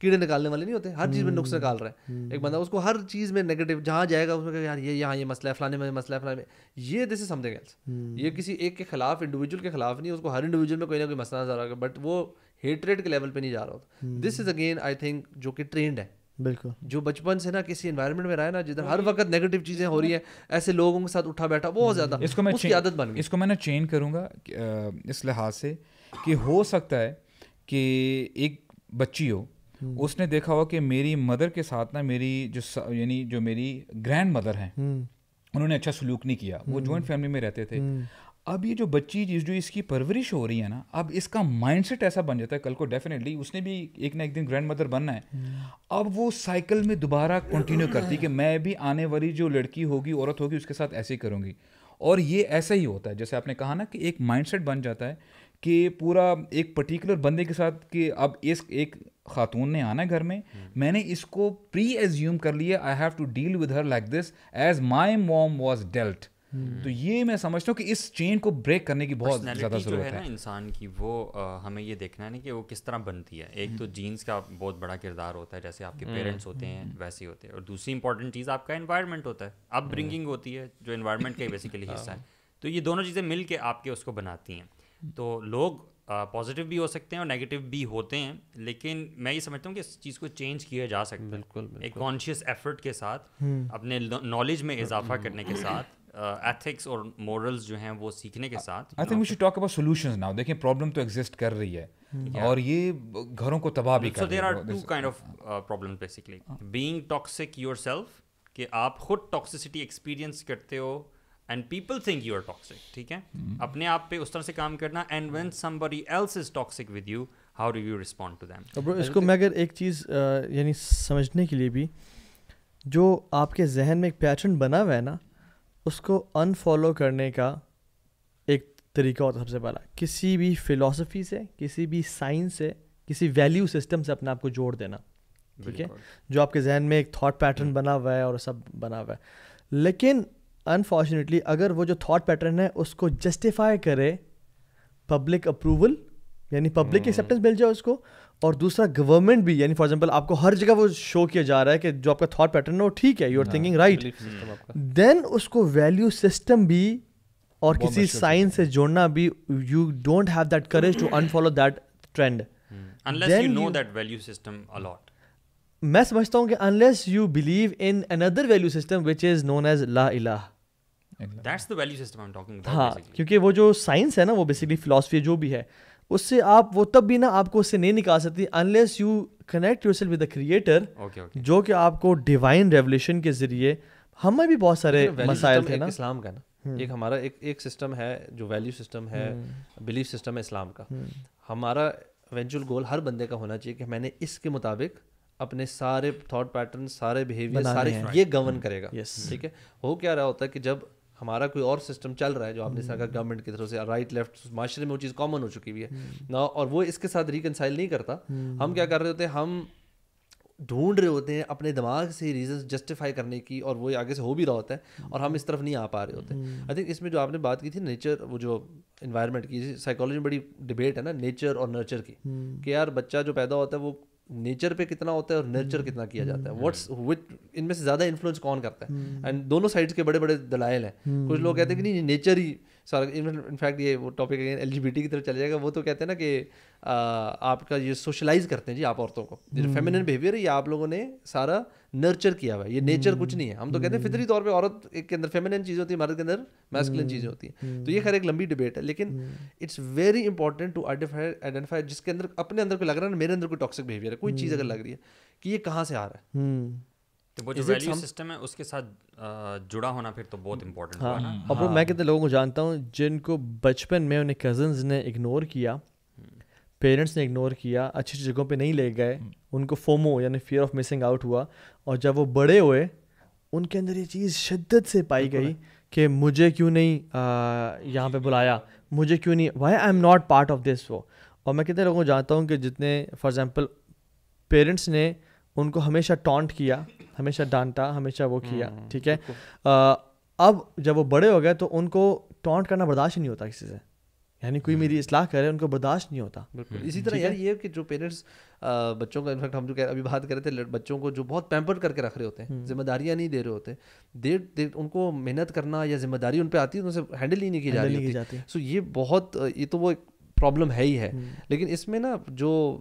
کیڑے نکالنے والے نہیں ہوتے, ہر چیز میں نقص نکال رہا ہے ایک بندہ, اس کو ہر چیز میں نیگیٹو جہاں جائے گا اس میں کہ یار یہ یہاں یہ مسئلہ ہے, فلانے میں مسئلہ ہے, فلانے میں یہ, دس از سم تھنگ ایلس. یہ کسی ایک کے خلاف, انڈیویجول کے خلاف نہیں, اس کو ہر انڈیویجول میں کوئی نہ کوئی مسئلہ نظر آ رہا ہے, بٹ وہ ہیٹریٹ کے لیول پہ نہیں جا رہا ہوتا. دس از اگین آئی تھنک جو کہ ٹرینڈ ہے, بالکل, جو بچپن سے نا کسی انوائرمنٹ میں رہا ہے نا جدھر ہر وقت نیگیٹو چیزیں ہو رہی ہیں, ایسے لوگوں کے ساتھ اٹھا بیٹھا بہت زیادہ, اس کی عادت بن گئی. اس کو میں چین کروں گا اس لحاظ سے کہ ہو سکتا ہے کہ ایک بچی ہو, اس نے دیکھا ہوا کہ میری مدر کے ساتھ نا میری یعنی جو میری گرینڈ مدر ہیں انہوں نے اچھا سلوک نہیں کیا, وہ جوائنٹ فیملی میں رہتے تھے. اب یہ جو بچی جو اس کی پرورش ہو رہی ہے نا, اب اس کا مائنڈ سیٹ ایسا بن جاتا ہے, کل کو ڈیفینیٹلی اس نے بھی ایک نہ ایک دن گرینڈ مدر بننا ہے. اب وہ سائیکل میں دوبارہ کنٹینیو کرتی کہ میں بھی آنے والی جو لڑکی ہوگی, عورت ہوگی, اس کے ساتھ ایسے ہی کروں گی. اور یہ ایسا ہی ہوتا ہے جیسے آپ نے کہا نا کہ ایک مائنڈ سیٹ بن جاتا ہے کہ پورا ایک پرٹیکولر بندے کے ساتھ کہ اب اس ایک خاتون نے آنا ہے گھر میں نے اس کو پری ایزیوم کر لیا, I have to deal with her like this as my mom was dealt. تو یہ میں سمجھتا ہوں کہ اس چین کو بریک کرنے کی بہت زیادہ ضرورت ہے. انسان کی وہ ہمیں یہ دیکھنا ہے نا کہ وہ کس طرح بنتی ہے. ایک تو جینس کا بہت بڑا کردار ہوتا ہے, جیسے آپ کے پیرنٹس ہوتے ہیں ویسے ہی ہوتے ہیں, اور دوسری امپورٹنٹ چیز آپ کا انوائرمنٹ ہوتا ہے, اپ برنگنگ ہوتی ہے جو انوائرمنٹ کا بیسیکلی حصہ ہے. تو یہ دونوں چیزیں مل کے آپ کے اس کو بناتی ہیں. تو لوگ پازیٹیو بھی ہو سکتے ہیں اور نیگیٹو بھی ہوتے ہیں, لیکن میں یہ سمجھتا ہوں کہ اس چیز کو چینج کیا جا سکتا ہے. بالکل, ایک کانشیس ایفرٹ کے ساتھ, اپنے نالج میں اضافہ کرنے کے ساتھ, ایتھکس اور مورلز جو ہیں وہ سیکھنے کے ساتھ. I think we should talk about solutions now. دیکھیں پرابلم تو ایگزسٹ کر رہی ہے اور یہ گھروں کو تباہ بھی کر رہی ہے. So there are 2 kind of problems basically. Being toxic yourself, کہ آپ خود ٹاکسسٹی ایکسپیرینس کرتے ہو and people think you are toxic. ٹھیک ہے, اپنے آپ پہ اس طرح سے کام کرنا. And when somebody else is toxic with you, how do you respond to them? اس کو میں اگر ایک چیز یعنی سمجھنے کے لیے بھی, جو آپ کے ذہن میں ایک پیٹرن بنا ہوا ہے نا, اس کو انفالو کرنے کا ایک طریقہ ہوتا ہے. سب سے پہلا کسی بھی فلاسفی سے, کسی بھی سائنس سے, کسی ویلیو سسٹم سے اپنے آپ کو جوڑ دینا, ٹھیک ہے, جو آپ کے ذہن میں ایک تھاٹ پیٹرن بنا ہوا ہے اور سب بنا ہوا ہے. لیکن انفارچونیٹلی اگر وہ جو تھاٹ پیٹرن ہے اس کو جسٹیفائی کرے پبلک اپروول, یعنی پبلک کی ایکسیپٹنس مل جائے اس کو, اور دوسرا گورنمنٹ بھی, یعنی فار ایگزامپل آپ کو ہر جگہ وہ شو کیا جا رہا ہے کہ جو آپ کا تھاٹ پیٹرن ہے وہ ٹھیک ہے, یو آر تھنکنگ رائٹ, دین اس کو ویلیو سسٹم بھی اور کسی سائنس سے جوڑنا بھی, you don't have that courage to unfollow that trend unless you know that value system a lot. میں سمجھتا ہوں کہ unless you believe in another value system which is known as لا الہ, That's the value system I'm talking about. ہاں, basically. کیونکہ وہ جو science ہے نا, وہ بیسکلی فلاسفی جو بھی ہے, اس سے آپ وہ تب بھی نا آپ کو اس سے نہیں نکال سکتی unless you connect yourself with the creator, Okay. جو کہ آپ کو ڈیوائن ریولیشن کے ذریعے, ہمیں بھی بہت سارے مسائل تھے نا. اسلام کا نا ایک ہمارا ایک سسٹم ہے جو ویلیو سسٹم ہے, بلیف سسٹم ہے اسلام کا. ہمارا ایونچوئل گول ہر بندے کا ہونا چاہیے کہ میں نے اس کے مطابق اپنے سارے تھاٹ پیٹرن, سارے بیہیویئر, سارے یہ گورن کرے گا. ٹھیک ہے, ہو کیا رہا ہوتا ہے کہ جب ہمارا کوئی اور سسٹم چل رہا ہے جو آپ نے کہا گورنمنٹ کی طرف سے, رائٹ لیفٹ, معاشرے میں وہ چیز کامن ہو چکی ہوئی ہے نا, اور وہ اس کے ساتھ ریکنسائل نہیں کرتا, ہم کیا کر رہے ہوتے ہیں, ہم ڈھونڈ رہے ہوتے ہیں اپنے دماغ سے ریزنس جسٹیفائی کرنے کی, اور وہ آگے سے ہو بھی رہا ہوتا ہے اور ہم اس طرف نہیں آ پا رہے ہوتے. آئی تھنک اس میں جو آپ نے بات کی تھی نیچر, وہ جو انوائرمنٹ کی, سائیکالوجی میں بڑی ڈبیٹ ہے نا نیچر اور نرچر کی, کہ یار بچہ جو پیدا ہوتا ہے وہ نیچر پہ کتنا ہوتا ہے اور نرچر کتنا کیا جاتا ہے, واٹس ان میں سے زیادہ انفلوئنس کون کرتا ہے. اینڈ دونوں سائڈس کے بڑے بڑے دلائل ہیں. کچھ لوگ کہتے ہیں کہ نہیں نیچر ہی سارا, انفیکٹ یہ وہ ٹاپک LGBT کی طرف چلے جائے گا, وہ تو کہتے ہیں نا کہ آپ کا یہ سوشلائز کرتے ہیں جی آپ عورتوں کو, جو فیمینن بیہیویئر ہے یہ آپ لوگوں نے سارا نرچر کیا ہوا ہے, یہ نیچر کچھ نہیں ہے. ہم تو کہتے ہیں فطری طور پہ عورت کے اندر فیمینن چیزیں ہوتی ہیں, مرد کے اندر میسکولن چیزیں ہوتی ہیں. تو یہ خیر ایک لمبی ڈبیٹ ہے, لیکن it's very important to identify جس کے اندر اپنے اندر کوئی لگ رہا ہے نا, میرے اندر کوئی ٹاکسک بیہیویئر ہے, کوئی چیز اگر لگ رہی ہے کہ یہ کہاں سے آ رہا ہے, تو وہ جو ویلیو سسٹم ہے اس کے ساتھ جڑا ہونا پھر تو بہت امپورٹنٹ ہے نا. اور میں کتنے لوگوں کو جانتا ہوں جن کو بچپن میں انہیں کزنز نے اگنور کیا, پیرنٹس نے اگنور کیا, اچھی اچھی جگہوں پہ نہیں لے گئے, ان کو فومو یعنی فیئر آف مسنگ آؤٹ ہوا, اور جب وہ بڑے ہوئے ان کے اندر یہ چیز شدت سے پائی گئی کہ مجھے کیوں نہیں یہاں پہ بلایا, مجھے کیوں نہیں, why I am not part of this. وہ اور میں کتنے لوگوں کو جانتا ہوں کہ جتنے فار ایگزامپل پیرنٹس نے ان کو ہمیشہ ٹانٹ کیا, ہمیشہ ڈانٹا, ہمیشہ وہ کیا, ٹھیک ہے, اب جب وہ بڑے ہو گئے تو ان کو ٹانٹ کرنا برداشت نہیں ہوتا کسی سے, یعنی کوئی میری اصلاح کرے ان کو برداشت نہیں ہوتا. بالکل اسی طرح یار یہ کہ جو پیرنٹس بچوں کا, انفیکٹ ہم جو ابھی بات کر رہے تھے, بچوں کو جو بہت پیمپر کر کے رکھ رہے ہوتے ہیں, ذمہ داریاں نہیں دے رہے ہوتے, ان کو محنت کرنا یا ذمہ داری ان پہ آتی ہے تو ان سے ہینڈل ہی نہیں کی جا رہی ہوتی. سو یہ بہت, یہ تو وہ پرابلم ہے ہی ہے. لیکن اس میں نا جو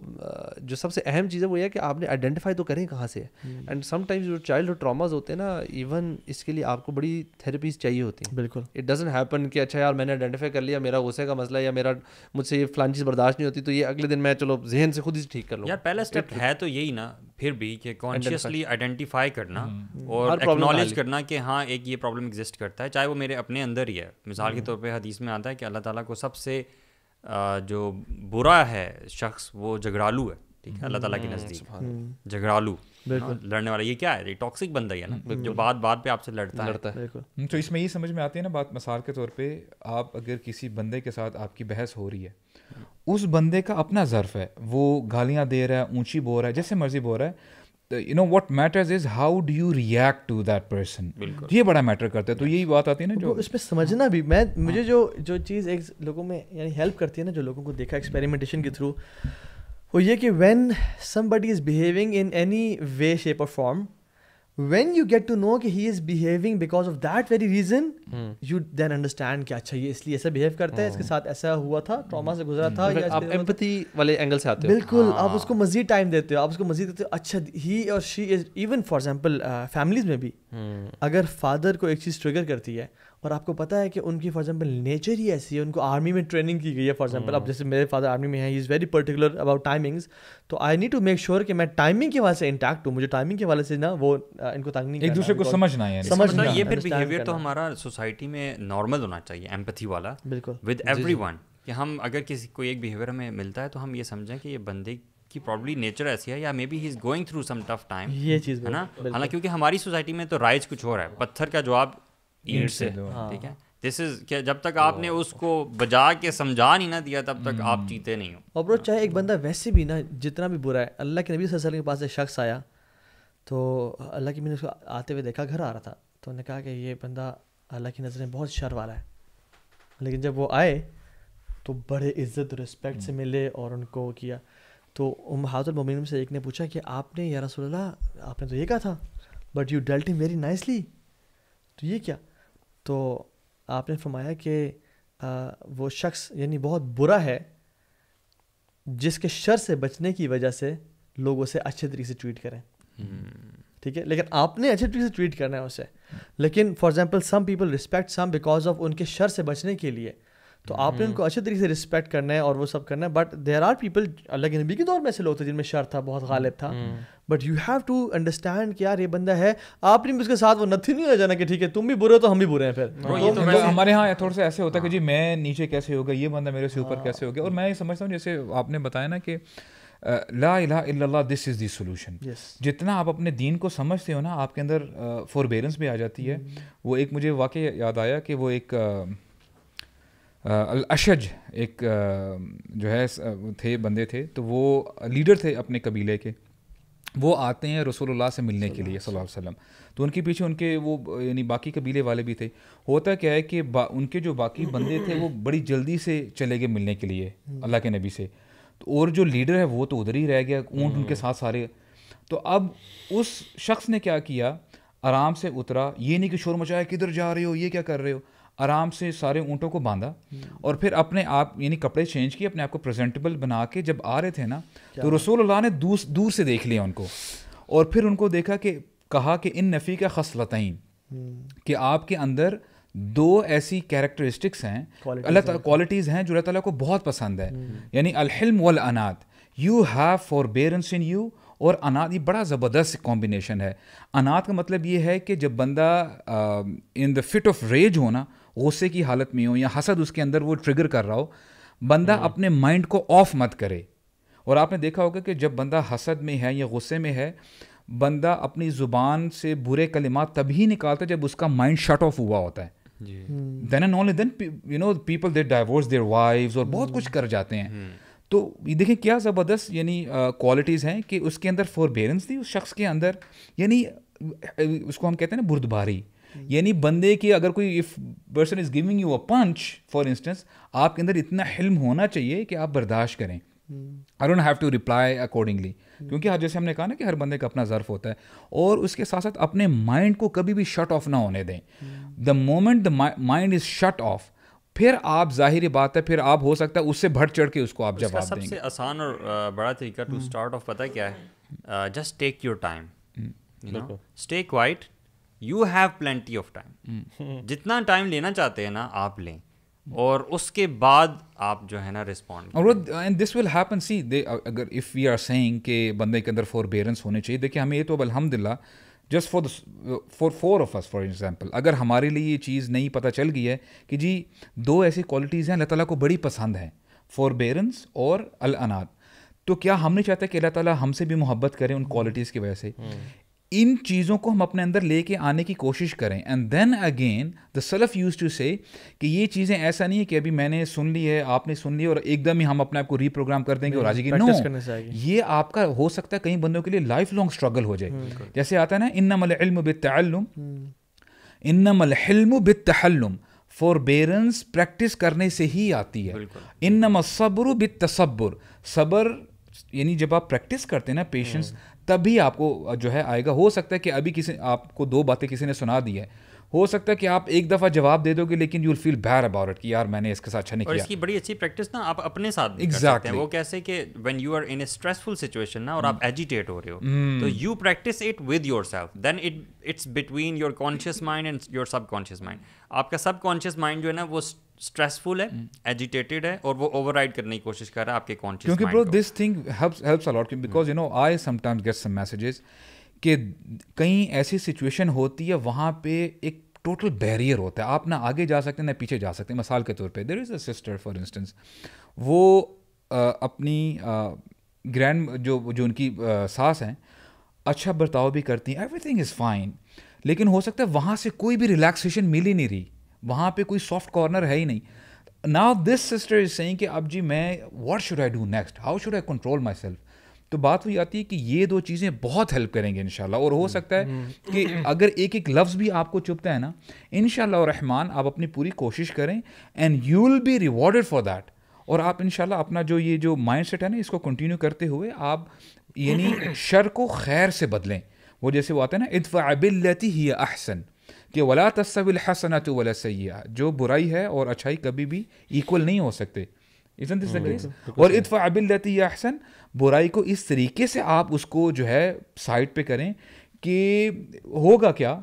سب سے اہم چیز ہے وہ یہ ہے کہ آپ نے آئیڈینٹیفائی تو کریں کہاں سے ہے. اینڈ سم ٹائمز جو چائلڈ ہوڈ ٹراماز ہوتے ہیں نا, ایون اس کے لیے آپ کو بڑی تھیراپیز چاہیے ہوتی ہیں. بالکل, اٹ ڈزنٹ ہیپن کہ اچھا یار میں نے آئیڈینٹیفائی کر لیا, میرا غصے کا مسئلہ ہے یا میرا مجھ سے یہ فلان چیز برداشت نہیں ہوتی, تو یہ اگلے دن میں چلو ذہن سے خود ہی ٹھیک کر لوں. یار پہلا اسٹیپ ہے تو یہی نا پھر بھی کہ کانشیسلی آئیڈینٹیفائی کرنا اور ایکنالج کرنا کہ ہاں ایک یہ پرابلم ایگزسٹ کرتا ہے, چاہے وہ میرے اپنے اندر ہی ہے. مثال کے طور پہ حدیث میں آتا ہے کہ اللہ تعالیٰ کو سب سے جو برا ہے شخص وہ جھگڑالو ہے, ٹھیک ہے, اللہ تعالیٰ کے نزدیک جھگڑالو, لڑنے والا, یہ کیا ہے, یہ ٹاکسک بندہ ہی ہے نا, جو بات پہ آپ سے لڑتا ہے. تو اس میں یہ سمجھ میں آتی ہے نا بات, مثال کے طور پہ آپ اگر کسی بندے کے ساتھ آپ کی بحث ہو رہی ہے, اس بندے کا اپنا ظرف ہے, وہ گالیاں دے رہا ہے, اونچی بول رہا ہے, جیسے مرضی بول رہا ہے, you know what matters is how do you react to that person. یہ بڑا میٹر کرتا ہے. تو یہی بات آتی ہے نا جو اس میں سمجھنا بھی, مجھے جو چیز ایک لوگوں میں یعنی ہیلپ کرتی ہے نا, جو لوگوں کو دیکھا ایکسپیریمنٹیشن کے تھرو, وہ یہ کہ when somebody is behaving in any way shape or form, when you get to know کہ he is behaving because of that very reason, you then understand کہ اچھا یہ اس لیے ایسا بہیو کرتا ہے, اس کے ساتھ ایسا ہوا تھا, ٹراما سے گزرا تھا. آپ ایمپتھی والے اینگل سے آتے ہو. بالکل, آپ اس کو مزید ٹائم دیتے ہو, آپ اس کو مزید دیتے ہو. اچھا ہی اور شی از, ایون فار ایگزامپل فیملیز میں بھی اگر فادر کو ایک چیز ٹریگر کرتی ہے اور آپ کو پتہ ہے کہ ان کی فار ایگزامپل نیچر ہی ایسی ہے, ان کو آرمی میں ٹریننگ کی گئی ہے فار ایگزامپل. اب جیسے میرے فادر آرمی میں ہیں, he is very particular about timings, تو I need to make sure کہ میں ٹائمنگ کے حوالے سے انٹیکٹ ہوں, مجھے ٹائمنگ کے حوالے سے نا وہ ان کو تنگ نہیں, ایک دوسرے کو سمجھنا ہے. یہ پھر بیہیویئر تو ہمارا سوسائٹی میں نارمل ہونا چاہیے, ایمپتھی والا, بالکل ود ایوری ون, کہ ہم اگر کسی کوئی ایک بیہیویئر ہمیں ملتا ہے تو ہم یہ سمجھیں کہ یہ بندے کی پرابلی نیچر ایسی ہے, یا maybe he is going through some tough time, یہ چیز ہے نا. حالانکہ کیونکہ ہماری سوسائٹی میں تو رائج کچھ ہو رہا ہے, پتھر کا جواب اینٹ سے, ٹھیک ہے, دس از کہ جب تک آپ نے اس کو بجا کے سمجھا نہیں نہ دیا تب تک آپ جیتے نہیں ہو. اور برو چاہے ایک بندہ ویسے بھی نا جتنا بھی برا ہے, اللہ کے نبی صلی اللہ علیہ وسلم کے پاس ایک شخص آیا تو اللہ کی میں نے اس کو آتے ہوئے دیکھا, گھر آ رہا تھا, تو انہوں نے کہا کہ یہ بندہ اللہ کی نظر میں بہت شر والا ہے. لیکن جب وہ آئے تو بڑے عزت رسپیکٹ سے ملے اور ان کو کیا. تو امہات المومنین سے ایک نے پوچھا کہ آپ نے یا رسول اللہ آپ نے تو یہ کہا تھا بٹ یو ڈیلٹ ہم ویری نائسلی, تو یہ کیا؟ تو آپ نے فرمایا کہ وہ شخص یعنی بہت برا ہے جس کے شر سے بچنے کی وجہ سے لوگ اسے اچھے طریقے سے ٹریٹ کریں. ٹھیک ہے, لیکن آپ نے اچھے طریقے سے ٹریٹ کرنا ہے اسے. لیکن for example some people respect some because of ان کے شر سے بچنے کے لیے, تو آپ نے ان کو اچھے طریقے سے رسپیکٹ کرنا ہے اور وہ سب کرنا ہے. بٹ دیر آر پیپل, اللہ کے نبی کے دور میں ایسے لوگ تھے جن میں شر تھا, بہت غالب تھا, but you have to understand کہ یار یہ بندہ ہے, آپ نے بھی اس کے ساتھ وہ نتھی نہیں ہو جانا کہ ٹھیک ہے تم بھی برے ہو تو ہم بھی برے ہیں. پھر ہمارے یہاں تھوڑا سا ایسے ہوتا ہے کہ جی میں نیچے کیسے ہوگا, یہ بندہ میرے سے اوپر کیسے ہو گیا. اور میں یہ سمجھتا ہوں جیسے آپ نے بتایا نا کہ لا الہ الا اللہ دس از دی سولوشن. جتنا آپ اپنے دین کو سمجھتے ہو نا آپ کے اندر فوربیرنس بھی آ جاتی ہے. وہ ایک مجھے واقعہ یاد آیا کہ وہ ایک الاشج ایک جو ہے تھے بندے تھے, تو وہ لیڈر تھے اپنے قبیلے کے. وہ آتے ہیں رسول اللہ سے ملنے کے لیے صلی اللہ علیہ وسلم, تو ان کے پیچھے ان کے وہ یعنی باقی قبیلے والے بھی تھے. ہوتا کیا ہے کہ ان کے جو باقی بندے تھے وہ بڑی جلدی سے چلے گئے ملنے کے لیے اللہ کے نبی سے, اور جو لیڈر ہے وہ تو ادھر ہی رہ گیا, اونٹ ان کے ساتھ سارے. تو اب اس شخص نے کیا کیا, آرام سے اترا, یہ نہیں کہ شور مچایا کدھر جا رہے ہو یہ کیا کر رہے ہو, آرام سے سارے اونٹوں کو باندھا اور پھر اپنے آپ یعنی کپڑے چینج کیے, اپنے آپ کو پریزنٹیبل بنا کے جب آ رہے تھے نا تو رسول اللہ نے دور سے دیکھ لیا ان کو, اور پھر ان کو دیکھا کہ کہا کہ ان نفی کا خصلتین, کہ آپ کے اندر دو ایسی کیریکٹرسٹکس ہیں, اللہ تعالیٰ کوالٹیز ہیں جو اللہ تعالیٰ کو بہت پسند ہے, یعنی الحلم والانات, یو ہیو فوربیرنس ان یو, اور انات یہ بڑا زبردست کمبینیشن ہے. انات کا مطلب یہ ہے کہ جب بندہ ان دا فٹ آف ریج ہو نا, غصے کی حالت میں ہو یا حسد اس کے اندر وہ ٹریگر کر رہا ہو, بندہ اپنے مائنڈ کو آف مت کرے. اور آپ نے دیکھا ہوگا کہ جب بندہ حسد میں ہے یا غصے میں ہے, بندہ اپنی زبان سے برے کلمات تبھی نکالتا ہے جب اس کا مائنڈ شٹ آف ہوا ہوتا ہے. Then and only then you know people they divorce their wives اور بہت کچھ کر جاتے ہیں. تو یہ دیکھیں کیا زبردست یعنی کوالٹیز ہیں کہ اس کے اندر فوربیرنس تھی اس شخص کے اندر, یعنی اس کو ہم کہتے ہیں نا بردباری, یعنی بندے کی اگر کوئی if person is giving you a punch for instance, آپ کے اندر اتنا حلم ہونا چاہیے کہ آپ برداشت کریں. I don't have to reply accordingly, کیونکہ جیسے ہم نے کہا نا کہ ہر بندے کا اپنا ظرف ہوتا ہے, اور اس کے ساتھ ساتھ اپنے مائنڈ کو کبھی بھی شٹ آف نہ ہونے دیں. The moment the mind is shut off, پھر آپ ظاہری بات ہے پھر آپ ہو سکتا ہے اس سے بڑھ چڑھ کے اس کو آپ جواب دیں گے. سب سے آسان اور بڑا طریقہ ٹو اسٹارٹ آف پتہ کیا ہے, just take your time, stay quite, you have plenty of time. جتنا ٹائم لینا چاہتے ہیں نا آپ لیں, اور اس کے بعد آپ جو ہے نا respond. And this will happen. See اگر اف وی آر سیئنگ کہ بندے کے اندر فوربیرنس ہونے چاہیے, دیکھیے ہمیں یہ تو الحمد للہ just for four of us for example, اگر ہمارے لیے یہ چیز نہیں پتہ چل گئی ہے کہ جی دو ایسی کوالٹیز ہیں اللہ تعالیٰ کو بڑی پسند ہیں, فوربیرنس اور الانات, تو کیا ہم نہیں چاہتے کہ اللہ تعالیٰ ہم سے بھی محبت کریں ان کوالٹیز کی وجہ سے. ان چیزوں کو ہم اپنے اندر لے کے آنے کی کوشش کریں. اینڈ دین اگین دا سلف یوز ٹو سے کہ یہ چیزیں ایسا نہیں ہے کہ ابھی میں نے سن لی ہے آپ نے سن لی اور ایک دم ہی ہم اپنے آپ کو ری پروگرام کر دیں گے اور آج کی. نو, یہ آپ کا ہو سکتا ہے کئی بندوں کے لیے لائف لانگ اسٹرگل ہو جائے. جیسے آتا ہے نا انما العلم بالتعلم, انما الحلم بالتحلم, فوربیرنس پریکٹس کرنے سے ہی آتی ہے. انما الصبر بالتصبر, صبر یعنی جب آپ پریکٹس کرتے ہیں نا پیشنس, تبھی آپ کو جو ہے آئے گا. ہو سکتا ہے کہ ابھی کسی آپ کو دو باتیں کسی نے سنا دی ہے, ہو سکتا ہے کہ آپ ایک دفعہ جواب دے دو گے لیکن you will feel bad about it کہ یار میں نے اس کے ساتھ اچھا نہیں کیا. اور اس کی بڑی اچھی پریکٹس نا آپ اپنے ساتھ بھی کر سکتے ہیں. وہ کیسے کہ when you are in a stressful situation نا اور آپ ایجیٹیٹ ہو رہے ہو, تو you practise it with yourself, then it's between your conscious mind and your subconscious mind. آپ کا سب کانشیس مائنڈ جو ہے نا وہ اسٹریسفل ہے, ایجیٹیٹڈ ہے, اور وہ اوور رائڈ کرنے کی کوشش کر رہا ہے آپ کے کانشیس مائنڈ کو. کیونکہ bro this thing helps a lot, because you know I sometimes get some messages کہ کہیں ایسی سچویشن ہوتی ہے وہاں پہ ایک ٹوٹل بیریئر ہوتا ہے, آپ نہ آگے جا سکتے نہ پیچھے جا سکتے. مثال کے طور پہ دیر از اے سسٹر فار انسٹنس, وہ اپنی گرینڈ جو ان کی ساس ہیں اچھا برتاؤ بھی کرتی ہیں, ایوری تھنگ از فائن, لیکن ہو سکتا ہے وہاں سے کوئی بھی ریلیکسیشن مل ہی نہیں رہی, وہاں پہ کوئی سافٹ کارنر ہے ہی نہیں. Now this sister is saying کہ اب جی میں what should I do next, how should I control myself. تو بات وہی آتی ہے کہ یہ دو چیزیں بہت ہیلپ کریں گے انشاءاللہ. اور ہو سکتا ہے کہ اگر ایک ایک لفظ بھی آپ کو چبھتا ہے نا, انشاءاللہ الرحمن آپ اپنی پوری کوشش کریں and you will be rewarded for that. اور آپ انشاءاللہ اپنا جو یہ جو مائنڈ سیٹ ہے نا, اس کو کنٹینیو کرتے ہوئے آپ یعنی شر کو خیر سے بدلیں. وہ جیسے وہ آتا ہے نا ادفع باللتی ہی احسن, کہ ولا تستوی الحسنۃ ولا السیئۃ, جو برائی ہے اور اچھائی کبھی بھی ایکول نہیں ہو سکتے. Isn't this the case? اور ادفع باللتی ہی احسن, برائی کو اس طریقے سے آپ اس کو جو ہے سائڈ پہ کریں کہ ہوگا کیا,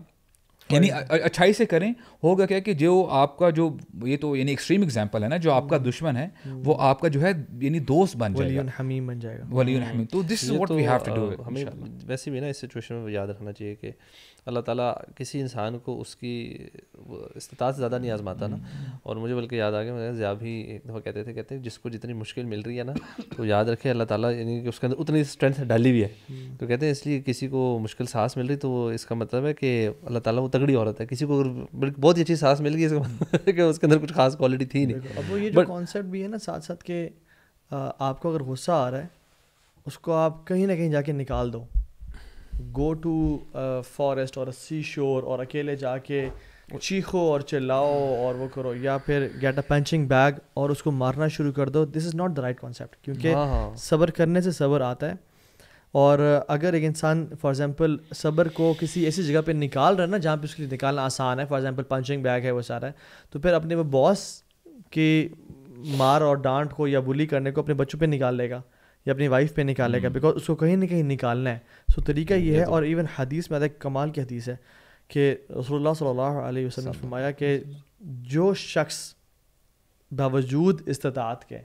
یعنی اچھائی سے کریں, ہوگا کیا کہ جو آپ کا جو یہ تو یعنی ایکسٹریم ایگزامپل ہے نا, جو آپ کا دشمن ہے وہ آپ کا جو ہے یعنی دوست بن جائے گا, ولی حمیم بن جائے گا, ولی حمیم. تو this is what we have to do. ہمیں ویسے بھی نا اس سچویشن میں یاد رکھنا چاہیے کہ اللہ تعالیٰ کسی انسان کو اس کی استطاعت سے زیادہ نہیں آزماتا نا. اور مجھے بلکہ یاد آ گیا, میرے ضیاء بھی ایک دفعہ کہتے تھے جس کو جتنی مشکل مل رہی ہے نا تو یاد رکھے اللہ تعالیٰ یعنی کہ اس کے اندر اتنی اسٹرینتھ ڈالی ہوئی ہے. تو کہتے ہیں اس لیے کسی کو مشکل سانس مل رہی تو اس کا مطلب ہے کہ اللہ تعالیٰ وہ تگڑی عورت ہے. کسی کو اگر بہت ہی اچھی سانس مل گئی اس کا مطلب ہے کہ اس کے اندر کچھ خاص کوالٹی تھی نہیں. اب وہ یہ جو کانسیپٹ بھی ہے نا ساتھ ساتھ کہ آپ کو اگر غصہ آ رہا ہے اس کو آپ کہیں نہ کہیں جا کے نکال دو. گو ٹو فارسٹ اور سی شور اور اکیلے جا کے چیخو اور چلاؤ اور وہ کرو, یا پھر گیٹ اے پنچنگ بیگ اور اس کو مارنا شروع کر دو. This is not the right concept, کیونکہ صبر کرنے سے صبر آتا ہے. اور اگر ایک انسان فار ایگزامپل صبر کو کسی ایسی جگہ پہ نکال رہا ہے نا جہاں پہ اس کے لیے نکالنا آسان ہے, فار ایگزامپل پنچنگ بیگ ہے وہ سارا ہے, تو پھر اپنے وہ باس کی مار اور ڈانٹ کو یا بلی کرنے کو اپنے بچوں پہ نکال لے گا یا اپنی وائف پہ نکالے گا, بیکاز اس کو کہیں نہ کہیں نکالنا ہے. سو طریقہ یہ ہے. اور ایون حدیث میں ایک کمال کی حدیث ہے کہ رسول اللہ صلی اللہ علیہ وسلم نے فرمایا کہ جو شخص باوجود استطاعت کے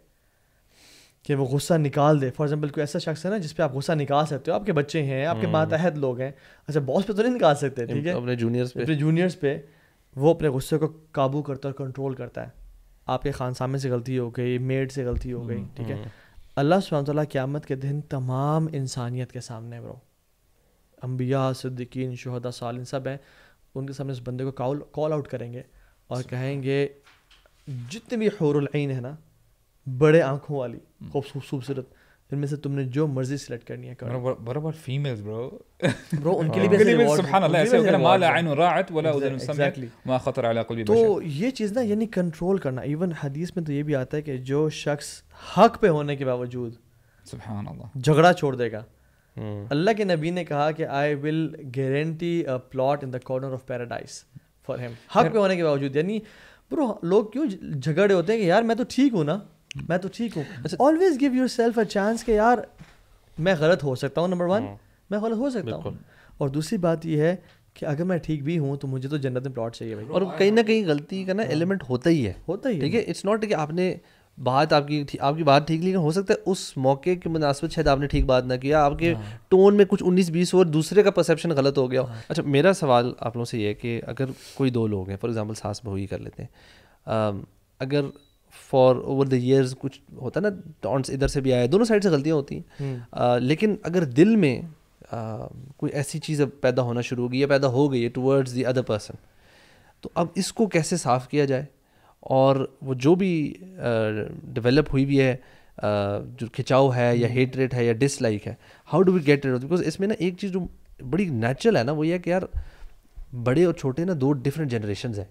کہ وہ غصہ نکال دے, فار ایگزامپل کوئی ایسا شخص ہے نا جس پہ آپ غصہ نکال سکتے ہو, آپ کے بچے ہیں, آپ کے ماتحت لوگ ہیں, اچھا باس پہ تو نہیں نکال سکتے, ٹھیک ہے, اپنے جونیئرس پہ وہ اپنے غصے کو قابو کرتا ہے اور کنٹرول کرتا ہے. آپ کے خانسامے سے غلطی ہو گئی, میڈ سے غلطی ہو گئی, ٹھیک ہے, اللہ سبحانہ تعالیٰ قیامت کے دن تمام انسانیت کے سامنے برو, انبیاء, صدیقین, شہداء, صالحین سب ہیں, ان کے سامنے اس بندے کو کال آؤٹ کریں گے اور کہیں گے جتنے بھی حور العین ہے نا, بڑے آنکھوں والی خوبصورت, ان میں سے تم نے جو مرضی سلیکٹ کرنی ہے کرو. برابر فیمیلز برو ان کے لیے بھی سبحان اللہ ایسے کہ ما لا عین رأت ولا اذن سمعت ما خطر علی قلب بشر. تو یہ چیز نا یعنی کنٹرول کرنا. ایون حدیث میں تو یہ بھی آتا ہے کہ جو شخص حق پہ ہونے کے باوجود سبحان اللہ جھگڑا چھوڑ دے گا, اللہ کے نبی نے کہا کہ I will guarantee a plot in the corner of paradise for him. حق پہ ہونے کے باوجود, یعنی برو لوگ کیوں جھگڑے ہوتے ہیں کہ یار میں تو ٹھیک ہوں نا, میں تو ٹھیک ہوں. Always give your self a chance کہ یار میں غلط ہو سکتا ہوں, نمبر 1 میں غلط ہو سکتا ہوں, اور دوسری بات یہ ہے کہ اگر میں ٹھیک بھی ہوں تو مجھے تو جنت میں پلاٹ چاہیے بھائی. اور کہیں نہ کہیں غلطی کا نا ایلیمنٹ ہوتا ہی ہے, ٹھیک ہے. اٹس ناٹ کہ آپ نے بات آپ کی بات ٹھیک, لیکن ہو سکتا ہے اس موقع کی مناسبت شاید آپ نے ٹھیک بات نہ کیا, آپ کے ٹون میں کچھ 19-20 اور دوسرے کا پرسیپشن غلط ہو گیا. اچھا میرا سوال آپ لوگوں سے یہ ہے کہ اگر کوئی 2 لوگ ہیں, فار ایگزامپل ساس بہو ہی کر لیتے ہیں, اگر فار اوور دا ایئرز کچھ ہوتا ہے نا ٹونس ادھر سے بھی آیا, دونوں سائڈ سے غلطیاں ہوتی ہیں, لیکن اگر دل میں کوئی ایسی چیز پیدا ہونا شروع ہو گئی یا پیدا ہو گئی ہے ٹورڈز دی ادر پرسن, تو اب اس کو کیسے صاف کیا جائے, اور وہ جو بھی ڈیولپ ہوئی بھی ہے جو کھچاؤ ہے یا ہیٹ ریٹ ہے یا ڈس لائک ہے, how do we get rid of, because اس میں نا ایک چیز جو بڑی نیچرل ہے نا وہ یہ ہے کہ یار بڑے اور چھوٹے نا 2 ڈفرینٹ جنریشنز ہیں,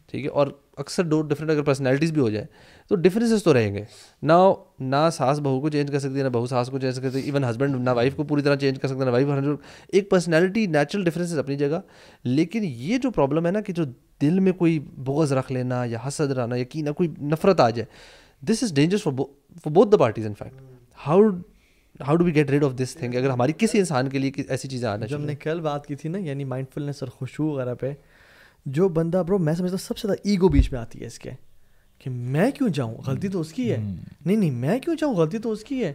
ٹھیک ہے, اور اکثر 2 ڈفرینٹ اگر پرسنالٹیز بھی ہو جائے تو ڈفرینسز تو رہیں گے. نہ ساس بہو کو چینج کر سکتی ہے, نہ بہو ساس کو چینج کر سکتی ہے, ایون ہسبینڈ نہ وائف کو پوری طرح چینج کر سکتا ہے, نہ وائف. ایک پرسنالٹی نیچرل ڈفرینسز اپنی جگہ, لیکن یہ جو پرابلم ہے نا کہ جو دل میں کوئی بغض رکھ لینا یا حسد رہنا یا کینہ کوئی نفرت آ جائے, this is dangerous for both the parties. In fact how do we get rid of this thing, اگر ہماری کسی انسان کے لیے ایسی چیزیں آنا. جب ہم نے کل بات کی تھی نا یعنی مائنڈ فلنس اور خشوع وغیرہ پہ, جو بندہ برو میں سمجھتا ہوں سب سے زیادہ ایگو بیچ میں آتی ہے اس کے, کہ میں کیوں جاؤں, غلطی تو اس کی ہے, نہیں میں کیوں جاؤں, غلطی تو اس کی ہے,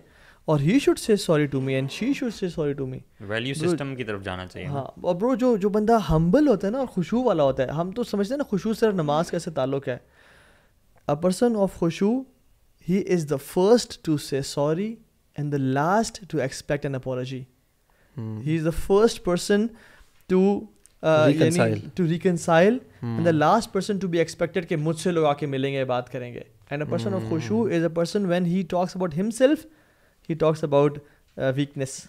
اور he should say sorry to me and she should say sorry to me. Value system کی طرف جانا چاہیے. ہاں, اور برو جو بندہ ہمبل ہوتا ہے نا اور خشوع والا ہوتا ہے, ہم تو سمجھتے ہیں نا خشوع سے نماز کا ایسے تعلق ہے. اے پرسن آف خشوع he is the first to say sorry and the last to expect an apology. He is the first person to to reconcile and the last person to be expected کہ مجھ سے لوگ آ کے ملیں گے بات کریں گے. اینڈ اے پرسن آف خشوع is a person when he talks about himself he talks about weakness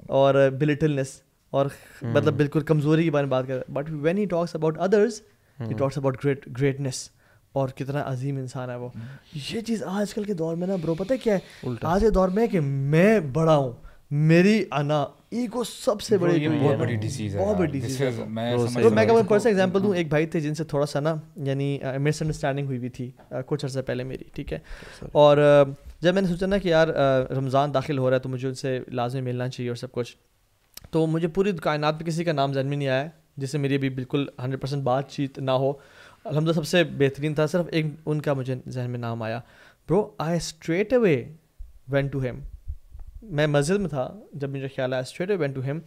اور بلٹلنس اور مطلب بالکل کمزوری کے بارے میں بات کر رہا ہے. But when he talks about others he talks about greatness اور کتنا عظیم انسان ہے وہ. یہ چیز آج کل کے دور میں نا برو پتہ ہے کیا ہے, آج کے دور میں ہے کہ میں بڑا ہوں, میری انا ایگو سب سے بڑی بہت بڑی ڈیزیز ہے. بہت بڑی ڈیزیز ہے. میں کا پرسنل ایگزامپل دوں, ایک بھائی تھے جن سے تھوڑا سا نا یعنی مس انڈرسٹینڈنگ ہوئی تھی کچھ عرصہ پہلے میری, ٹھیک ہے, اور جب میں نے سوچا نا کہ یار رمضان داخل ہو رہا ہے تو مجھے ان سے لازمی ملنا چاہیے اور سب کچھ, تو مجھے پوری کائنات پہ کسی کا نام ذہن میں نہیں آیا جس سے میری ابھی بالکل 100% بات چیت نہ ہو. الحمدللہ سب سے بہترین تھا, صرف ایک ان کا مجھے ذہن میں نام آیا. Bro I straight away went to him. میں مسجد میں تھا جب مجھے خیال آیا, straight away went to him,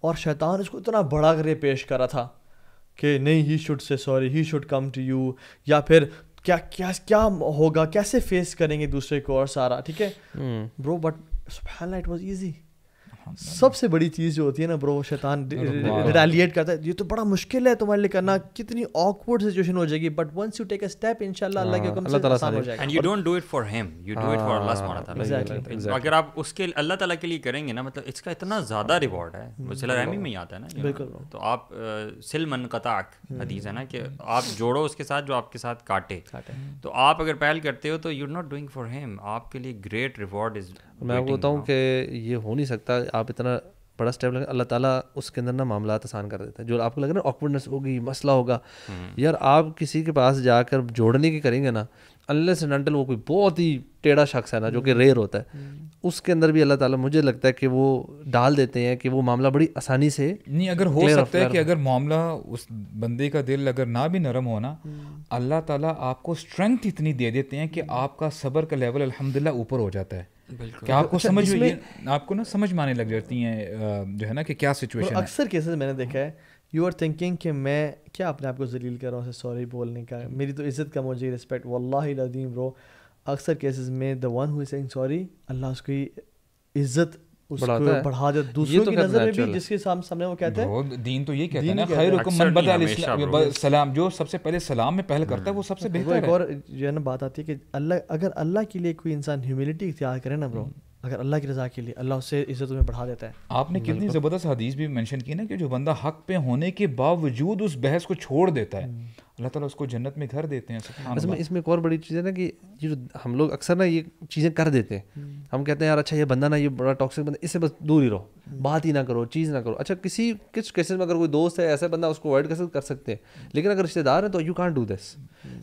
اور شیطان اس کو اتنا بڑا کرے پیش کرا تھا کہ نہیں he should say sorry, he should come to you, یا پھر کیا کیا کیا ہوگا, کیسے فیس کریں گے دوسرے کو اور سارا, ٹھیک ہے برو. بٹ سبحان اللہ اٹ واز ایزی. سب سے بڑی چیز جو ہوتی ہے نا برو, شیطان ریٹیلیٹ کرتا ہے, یہ تو بڑا مشکل ہے تمہارے لیے کرنا, کتنی آکورڈ سچویشن ہو جائے گی, but once you take a step انشاءاللہ اللہ کے حکم سے آسان ہو جائے گا. And you don't do it for him, you do it for اللہ سبحانہ وتعالی. اگر آپ اس کے اللہ تعالیٰ کے لیے کریں گے نا, مطلب اس کا اتنا زیادہ ریوارڈ ہے, وہ صلہ رحمی میں ہی آتا ہے نا. بالکل. تو آپ سل من قطعک حدیث ہے نا کہ آپ جوڑو اس کے ساتھ جو آپ کے ساتھ کاٹے. تو آپ اگر پہل کرتے ہو تو یو ناٹ ڈوئنگ فار ہم, آپ کے لیے گریٹ ریوارڈ از. میں آپ کو بتاؤں کہ یہ ہو نہیں سکتا, آپ اتنا بڑا اسٹیپ لگا, اللہ تعالیٰ اس کے اندر نا معاملات آسان کر دیتا ہے. جو آپ کو لگا نا آکورڈنس ہوگی, مسئلہ ہوگا, یار آپ کسی کے پاس جا کر جوڑنے کی کریں گے نا, انلیس اینڈ انٹل وہ کوئی بہت ہی ٹیڑھا شخص ہے نا جو کہ ریئر ہوتا ہے, اس کے اندر بھی اللہ تعالیٰ مجھے لگتا ہے کہ وہ ڈال دیتے ہیں کہ وہ معاملہ بڑی آسانی سے نہیں. اگر ہو سکتا ہے کہ اگر معاملہ اس بندے کا دل اگر نہ بھی نرم ہونا, اللہ تعالیٰ آپ کو اسٹرینتھ اتنی دے دیتے ہیں کہ آپ کا صبر کا لیول الحمدللہ اوپر ہو جاتا ہے, کہ آپ کو سمجھ میں آپ کو نا سمجھ میں آنے لگ جاتی ہیں جو ہے نا کہ کیا سچویشن ہے. اکثر کیسز میں نے دیکھا ہے, یو آر تھنکنگ کہ میں کیا اپنے آپ کو ذلیل کر رہا ہوں سوری بولنے کا, میری تو عزت کم ہو جائے, رسپیکٹ. واللہ العظیم برو اکثر کیسز میں the one who is saying sorry, اللہ اس کی عزت اس کو بڑھا دے دوسروں کی نظر میں بھی, جس کے سامنے وہ کہتے ہیں دین تو یہ کہتا ہے نا خیرکم من بدأ السلام, جو سب سے پہلے سلام میں پہل کرتا ہے وہ سب سے بہتر ہے. اور جو ہے نا بات آتی ہے کہ اگر اللہ کے لیے کوئی انسان ہیوملٹی اختیار کرے نا برو, اگر اللہ کی رضا کے لیے, اللہ اس سے عزت میں بڑھا دیتا ہے. آپ نے کتنی زبردست حدیث بھی مینشن کی نا کہ جو بندہ حق پہ ہونے کے باوجود اس بحث کو چھوڑ دیتا ہے, اللہ تعالیٰ اس کو جنت میں گھر دیتے ہیں. اس میں ایک اور بڑی چیز ہے نا کہ یہ جو ہم لوگ اکثر نا یہ چیزیں کر دیتے ہیں, ہم کہتے ہیں یار اچھا یہ بندہ نا یہ بڑا ٹاکسک بندہ, اس سے بس دور ہی رہو, بات ہی نہ کرو, چیز نہ کرو. اچھا کچھ کیسز میں اگر کوئی دوست ہے ایسا بندہ, اس کو اوائڈ کر سکتے ہیں, لیکن اگر رشتے دار ہیں تو یو کانٹ ڈو دس.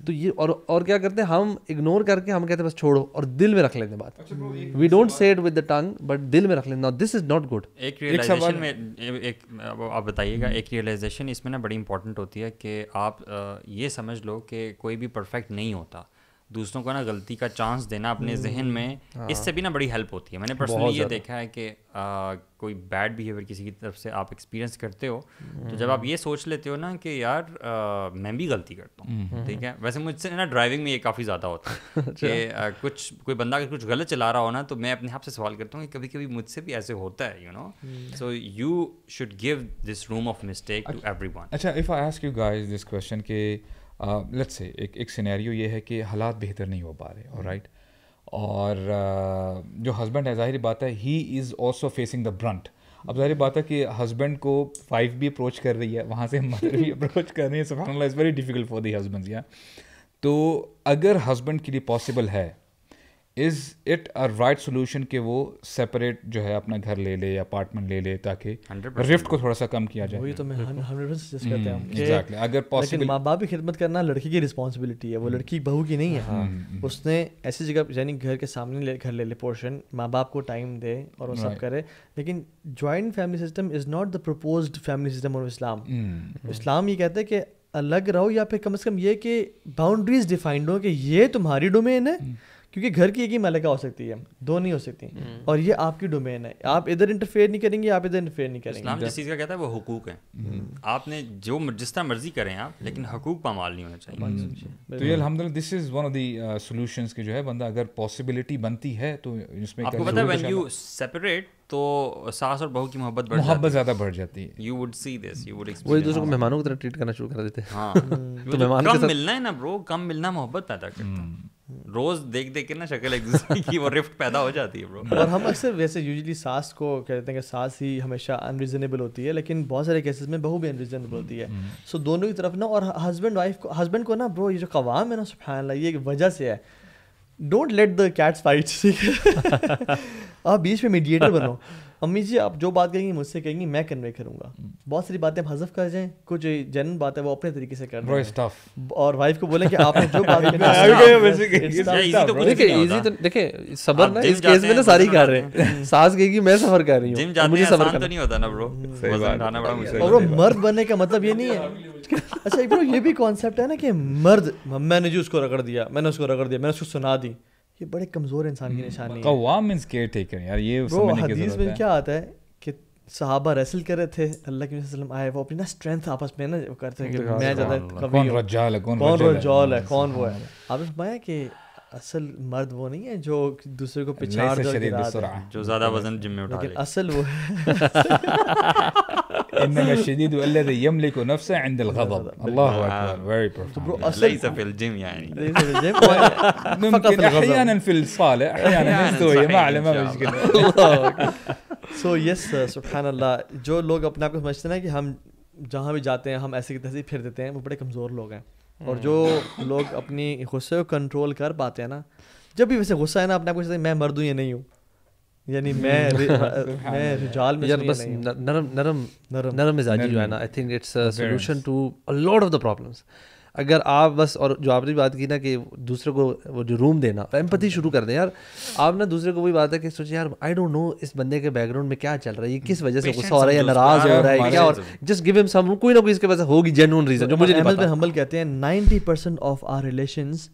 تو یہ اور کیا کرتے ہیں ہم, اگنور کر کے ہم کہتے ہیں بس چھوڑو, اور دل میں رکھ لیتے ہیں بات. We don't say it with the tongue but دل میں رکھ لیتے ہیں, دس از ناٹ گڈ. ایک ریئلائزیشن میں آپ بتائیے گا, ایک ریئلائزیشن اس میں نا بڑی امپورٹنٹ ہوتی ہے کہ آپ یہ سمجھ لو کہ کوئی بھی پرفیکٹ نہیں ہوتا, دوسروں کو نا غلطی کا چانس دینا اپنے ذہن میں, اس سے بھی نا بڑی ہیلپ ہوتی ہے. میں نے پرسنلی یہ دیکھا ہے کہ کوئی بیڈ بیہیویئر کسی کی طرف سے آپ ایکسپیرینس کرتے ہو, تو جب آپ یہ سوچ لیتے ہو نا کہ یار میں بھی غلطی کرتا ہوں, ٹھیک ہے. ویسے مجھ سے نا ڈرائیونگ میں یہ کافی زیادہ ہوتا ہے کہ کوئی بندہ اگر کچھ غلط چلا رہا ہو نا, تو میں اپنے آپ سے سوال کرتا ہوں کہ کبھی کبھی مجھ سے بھی ایسے ہوتا ہے, you know. So you should give this room of mistake to everyone. اچھا, if I ask you guys this question کہ لیٹس سے ایک سینیریو یہ ہے کہ حالات بہتر نہیں ہو پا رہے, رائٹ, اور جو ہسبینڈ ہے ظاہری بات ہے he is also facing the brunt. اب ظاہری بات ہے کہ ہسبینڈ کو وائف بھی اپروچ کر رہی ہے, وہاں سے مدر بھی اپروچ کر رہی ہے, سبحان اللہ it's very difficult for the husbands. یا تو اگر ہسبینڈ کے لیے پاسبل ہے, is it a right solution کہ وہ سیپریٹ جو ہے اپنا گھر لے لے یا اپارٹمنٹ لے لے تاکہ رفٹ کو تھوڑا سا کم کیا جائے. وہی تو میں 100% سجیسٹ کرتا ہوں ایگزیکٹلی, اگر پاسبل. ماں باپ کی خدمت کرنا لڑکی کی رسپانسبلٹی ہے, وہ لڑکی بہو کی نہیں ہے. اس نے ایسی جگہ یعنی گھر کے سامنے گھر لے لے پورشن, ماں باپ کو ٹائم دے اور وہ سب کرے. لیکن joint family system is not the proposed family system of Islam. اسلام یہ کہتا ہے کہ الگ رہو, یا پھر کم از کم یہ کہ باؤنڈریز ڈیفائنڈ ہو کہ یہ تمہاری ڈومین ہے, کیونکہ گھر کی ایک ہی ملکہ ہو سکتی ہے, دو نہیں ہو سکتی, اور یہ آپ کی ڈومین ہے, آپ ادھر انٹرفیئر نہیں کریں گے, آپ ادھر انٹرفیئر نہیں کریں گے. اسلام جس چیز کا کہتا ہے وہ حقوق ہیں, آپ نے جو جس طرح مرضی کریں آپ, لیکن حقوق پامال نہیں ہونا چاہیے. تو یہ الحمدللہ this is one of the solutions کہ جو ہے بندہ اگر پاسبلٹی بنتی ہے تو اس میں آپ کو پتہ ہے وین یو سیپریٹ تو ساس اور بہو کی محبت زیادہ بڑھ جاتی ہے. You would see this, you would experience, وہ ایک دوسرے کو مہمانوں کی طرح ٹریٹ کرنا شروع کر دیتے ہیں. ہاں تو مہمان کے کم ساتھ ملنا ہے نا برو, کم ملنا محبت پیدا کرتا ہے. روز دیکھ دیکھ کے نا شکل ایک دوسرے کی وہ رفٹ پیدا ہو جاتی ہے برو. اور ہم اکثر ویسے یوزلی ساس کو کہتے ہیں کہ ساس ہی ہمیشہ انریزنیبل ہوتی ہے, لیکن بہت سارے کیسز میں بہو بھی انریزنیبل ہوتی ہے. سو دونوں کی طرف نا, اور ہسبینڈ کو نا برو یہ جو قوام ہے نا سبحان اللہ, یہ ایک وجہ سے ہے. Don't let the cats fights, آپ بیچ میں میڈیٹر بنو. امی جی آپ جو بات کہیں گی مجھ سے کہیں گی, میں کنوے کروں گا. بہت ساری باتیں ہم حذف کر جائیں, کچھ جنرل بات ہے وہ اپنے طریقے سے کر دیں, اور وائف کو بولیں کہ آپ نے جو بات دیکھیں صبر نا اس کیس میں نا ساری کر رہے ہیں. ساس کہے گی میں سفر کر رہی ہوں, مجھے صبر کرنا نہیں ہوتا نا برو. اور مرد بننے کا مطلب یہ نہیں ہے. اچھا برو یہ بھی کانسیپٹ ہے نا کہ مرد, میں نے جو اس کو رگڑ دیا, میں نے اس کو رگڑ دیا, میں نے اس کو سنا دی, یہ بڑے کمزور انسان کی نشانی ہے. قوام مینس کیئر ٹیکر یار, یہ سمجھنے کی ضرورت ہے. حدیث میں کیا آتا ہے کہ صحابہ ریسل کر رہے تھے, اللہ کے وسلم آئے, وہ اپنی نا اسٹرینتھ آپس میں نا کرتے ہیں کہ میں زیادہ قوی ہوں, کون رجال ہے, کون وہ ہے. آپ نے فرمایا کہ اصل مرد وہ نہیں ہے جو دوسرے کو پچھاڑ جو زیادہ وزن جم میں اٹھا لے, لیکن اصل وہ ہے انما الشديد الذي يملك نفسه عند الغضب. الله اكبر, very profound. ليس في الجيم يعني, فقط احيانا في الصاله, احيانا مستوي ما عليه ما مشكله. سو یس سبحان اللہ, جو لوگ اپنے آپ کو سمجھتے ہیں نا کہ ہم جہاں بھی جاتے ہیں ہم ایسے کی تیسے پھر دیتے ہیں, وہ بڑے کمزور لوگ ہیں. اور جو لوگ اپنی غصے کو کنٹرول کر پاتے ہیں نا, جب بھی ویسے غصہ ہے نا, اپنے آپ کو سمجھتے ہیں میں مرد ہوں یا نہیں ہوں, یعنی میں رجال میں بس نرم مزاجی جو ہے نا, I think it's a solution to a lot of the problems. اگر آپ بس, اور جو آپ نے بات کی نا کہ دوسرے کو وہ جو روم دینا, ایمپتھی شروع کر دیں یار. آپ نا دوسرے کو وہی بات ہے کہ سوچیں یار آئی ڈونٹ نو اس بندے کے بیک گراؤنڈ میں کیا چل رہا ہے, یہ کس وجہ سے غصہ ہو رہا ہے یا ناراض ہو رہا ہے کیا, اور جسٹ گیو ہم سم, کوئی نہ کوئی اس کے پاس ہوگی جینوئن ریزن جو مجھے نہیں پتہ. ہمبل کہتے ہیں 90% آف آر ریلیشنز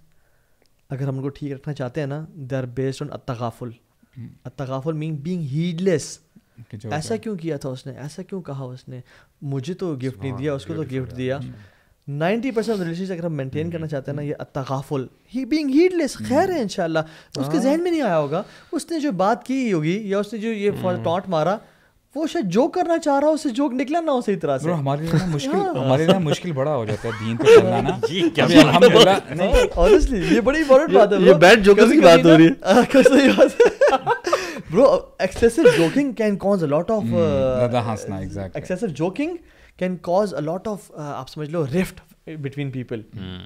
اگر ہم ان کو ٹھیک رکھنا چاہتے ہیں نا, دے آر بیسڈ آن التغافل. التغافل مین بینگ ہیڈلیس. ایسا کیوں کیا تھا اس نے, ایسا کیوں کہا اس نے, مجھے تو گفٹ نہیں دیا, اس کو تو گفٹ دیا. 90% ریلیشنز اگر ہم مینٹین کرنا چاہتے ہیں نا, یہ التغافل, ہی بینگ ہیڈلیس, خیر ہے انشاءاللہ. اس کے ذہن میں نہیں آیا ہوگا, اس نے جو بات کی ہوگی یا اس نے جو یہ ٹانٹ مارا, وہ شاید جو کرنا چاہ رہا ہو اسے جوک نکلا نہ ہو صحیح طرح سے. ہمارے لیے مشکل بڑا ہو جاتا ہے دین پہ چلنا نا. الحمدللہ آنیسٹلی یہ بڑی امپورٹنٹ بات ہے. یہ بیڈ جوکرز کی بات ہو رہی ہے, صحیح بات ہے برو. Excessive joking can cause a lot of excessive joking can cause a lot of, آپ سمجھ لو, رفٹ بٹوین پیپل.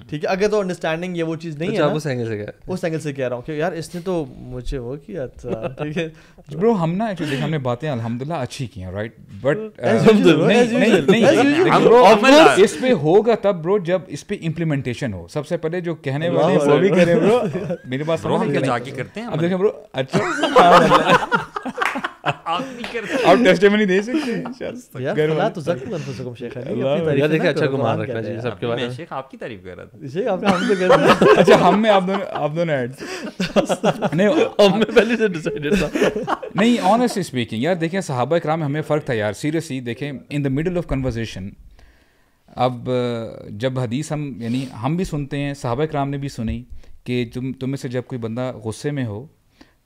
ٹھیک ہے, اگر تو انڈرسٹینڈنگ یہ وہ چیز نہیں ہے نا, اس اینگل سے کہہ رہا ہوں کہ یار اس نے تو مجھے وہ کیا تھا. ٹھیک ہے برو, ہم نا ایکچولی ہم نے باتیں الحمدللہ اچھی کی ہیں, رائٹ, بٹ اس پہ ہوگا تب برو جب اس پہ امپلیمنٹیشن ہو. سب سے پہلے جو کہنے والے وہ بھی کریں برو, میری بات سنو, ہم جا کے کرتے ہیں. اب دیکھیں برو, اچھا آپ ٹیسٹیمنی دے سکتے ہیں یار, فلا تزکوا انفسکم شیخ علی, یار دیکھیں اچھا گمان رکھنا چاہیے سب کے بارے میں. شیخ آپ کی تعریف کر رہا تھا, شیخ آپ نے ہم سے کہہ رہا. اچھا ہم میں آپ دونوں ایڈ نہیں, ہم میں پہلے سے ڈیسائیڈڈ تھا. نہیں, آنیسٹلی اسپیکنگ یار دیکھیں صحابہ کرام میں ہمیں فرق تھا یار, سیریسلی دیکھیں ان دا مڈل آف کنورزیشن. اب جب حدیث یعنی ہم بھی سنتے ہیں, صحابہ کرام نے بھی سنی کہ تم میں سے جب کوئی بندہ غصے میں ہو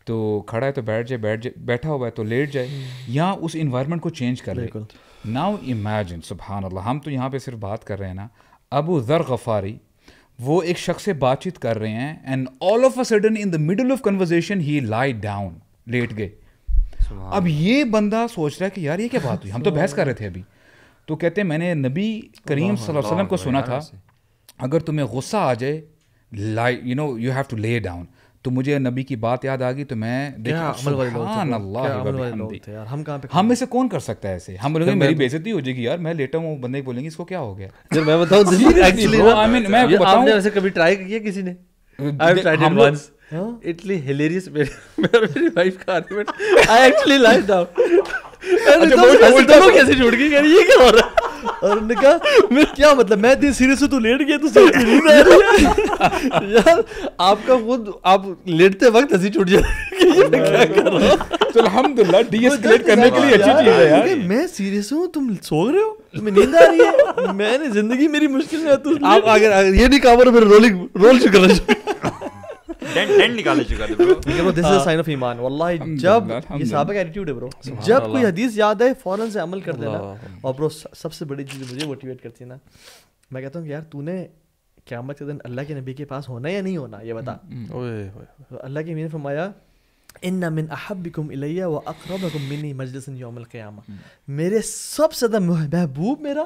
تو کھڑا ہے تو بیٹھ جائے, بیٹھا ہوا ہے تو لیٹ جائے, یا اس انوائرمنٹ کو چینج کر لے. ناؤ امیجن, سبحان اللہ, ہم تو یہاں پہ صرف بات کر رہے ہیں نا, ابو ذر غفاری وہ ایک شخص سے بات چیت کر رہے ہیں, and all of a sudden in the middle of conversation he lie down, late گئے. اب یہ بندہ سوچ رہا ہے کہ یار یہ کیا بات ہوئی, ہم تو بحث کر رہے تھے ابھی. تو کہتے ہیں میں نے نبی کریم صلی اللہ علیہ وسلم کو سنا تھا, اگر تمہیں غصہ آ جائے, you know you have to lay down. تو مجھے نبی کی بات یاد آ گئی, تو میں سبحان اللہ, ہم میں سے کون کر سکتا ہے ایسے. ہم بولیں گے میری بے عزتی ہو جائے گی یار, میں لیٹا ہوں, بندے بولیں گے اس کو کیا ہو گیا. میں بتاؤں ایکچولی آپ نے ویسے کبھی ٹرائی کیا کسی نے؟ I've tried it once. It's hilarious. میری وائف کا argument I actually lied down. کیسے چھوڑ گئی, یہ کیا ہو رہا ہے. اور انہوں نے کہا میں کیا مطلب میں اتنی سیریس ہوں تو لیٹ گیا تو نیند آ رہی ہے. یار آپ کا خود آپ لیٹتے وقت ہنسی چھوٹ جائے میں کیا کر رہا ہوں. تو الحمدہ ڈی ایسکیلیٹ کرنے کے لیے اچھی چیز ہے یار. میں سیریس ہوں تم سو رہے ہو تمہیں نیند آ رہی ہے میں نے زندگی میری مشکل میں تو آپ اگر یہ نہیں کہا پھر رول شو کرنا ڈینٹ نکالنے چکا تھا برو. دس از اے سائن آف ایمان واللہ. جب یہ صحابہ کا ایٹیٹیوڈ ہے برو, جب کوئی حدیث یاد ہے فوراً سے عمل کر دینا. اور برو سب سے بڑی چیز مجھے موٹیویٹ کرتی ہے نا, میں کہتا ہوں کہ یار تو نے قیامت کے دن اللہ کے نبی کے پاس ہونا یا نہیں ہونا یہ بتا. اللہ کے نبی نے فرمایا ان من احبکم الی و اقربکم منی مجلسا یوم القیامہ, میرے سب سے زیادہ محبوب میرا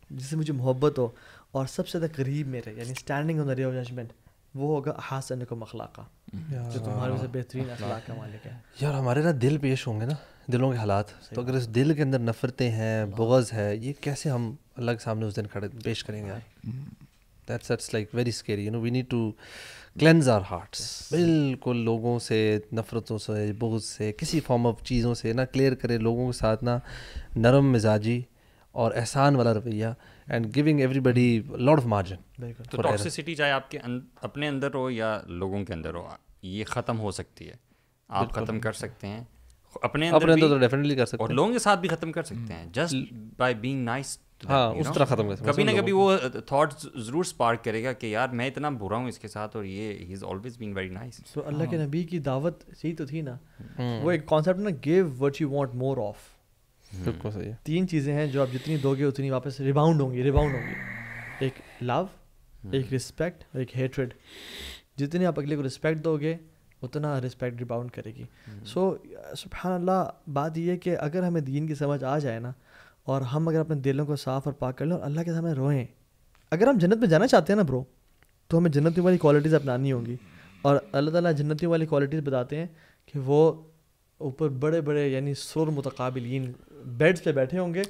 جس سے مجھے محبت ہو اور سب سے زیادہ قریب میرے یعنی standing on the day of judgment وہ ہوگا احسنکم اخلاقا, جو تمہارے سے بہترین اخلاق کا مالک ہے. یار ہمارے نا دل پیش ہوں گے نا دلوں کے حالات, تو اگر اس دل کے اندر نفرتیں ہیں بغض ہے یہ کیسے ہم اللہ کے سامنے اس دن کھڑے پیش کریں گے یار. that's like very scary, you know, we need to cleanse our hearts. بالکل لوگوں سے نفرتوں سے بغض سے کسی فارم آف چیزوں سے نا کلیئر کرے, لوگوں کے ساتھ نا نرم مزاجی اور احسان والا رویہ and giving everybody lot of margin. تو ٹاکسیسٹی چاہے آپ کے اپنے اندر ہو یا لوگوں کے اندر ہو یہ ختم ہو سکتی ہے, آپ ختم کر سکتے ہیں اپنے اندر تو ڈیفینیٹلی کر سکتے ہیں اور لوگوں کے ساتھ بھی ختم کر سکتے ہیں جسٹ بائی بینگ نائس. ہاں اس طرح ختم کر سکتے ہیں. کبھی نہ کبھی وہ تھاٹ ضرور اسپارک کرے گا کہ یار میں اتنا برا ہوں اس کے ساتھ اور یہ he is always been very nice. تو اللہ کے نبی کی دعوت یہی تو تھی نا, وہ ایک کانسیپٹ نا give what you want more of. بالکل صحیح ہے. 3 چیزیں ہیں جو آپ جتنی دو گے اتنی واپس ریباؤنڈ ہوں گی. ایک لو, ایک رسپیکٹ اور ایک ہیٹریڈ. جتنی آپ اگلے کو رسپیکٹ دو گے اتنا رسپیکٹ ریباؤنڈ کرے گی. سو سبحان اللہ, بات یہ ہے کہ اگر ہمیں دین کی سمجھ آ جائے نا اور ہم اگر اپنے دلوں کو صاف اور پاک کر لیں اور اللہ کے سامنے روئیں, اگر ہم جنت میں جانا چاہتے ہیں نا برو تو ہمیں جنتی والی کوالٹیز اپنانی ہوں گی. اور اللہ تعالیٰ جنتی والی کوالٹیز بتاتے ہیں کہ وہ اوپر بڑے بڑے یعنی سر متقابلین بیڈس پہ بیٹھے ہوں گے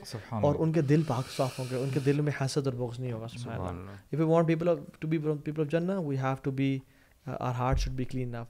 اور ان کے دل پاک صاف ہوں گے, ان کے دل میں حسد اور بغض نہیں ہوگا. سبحان اللہ. If we want people to be people of Jannah, we have to be our heart should be clean enough.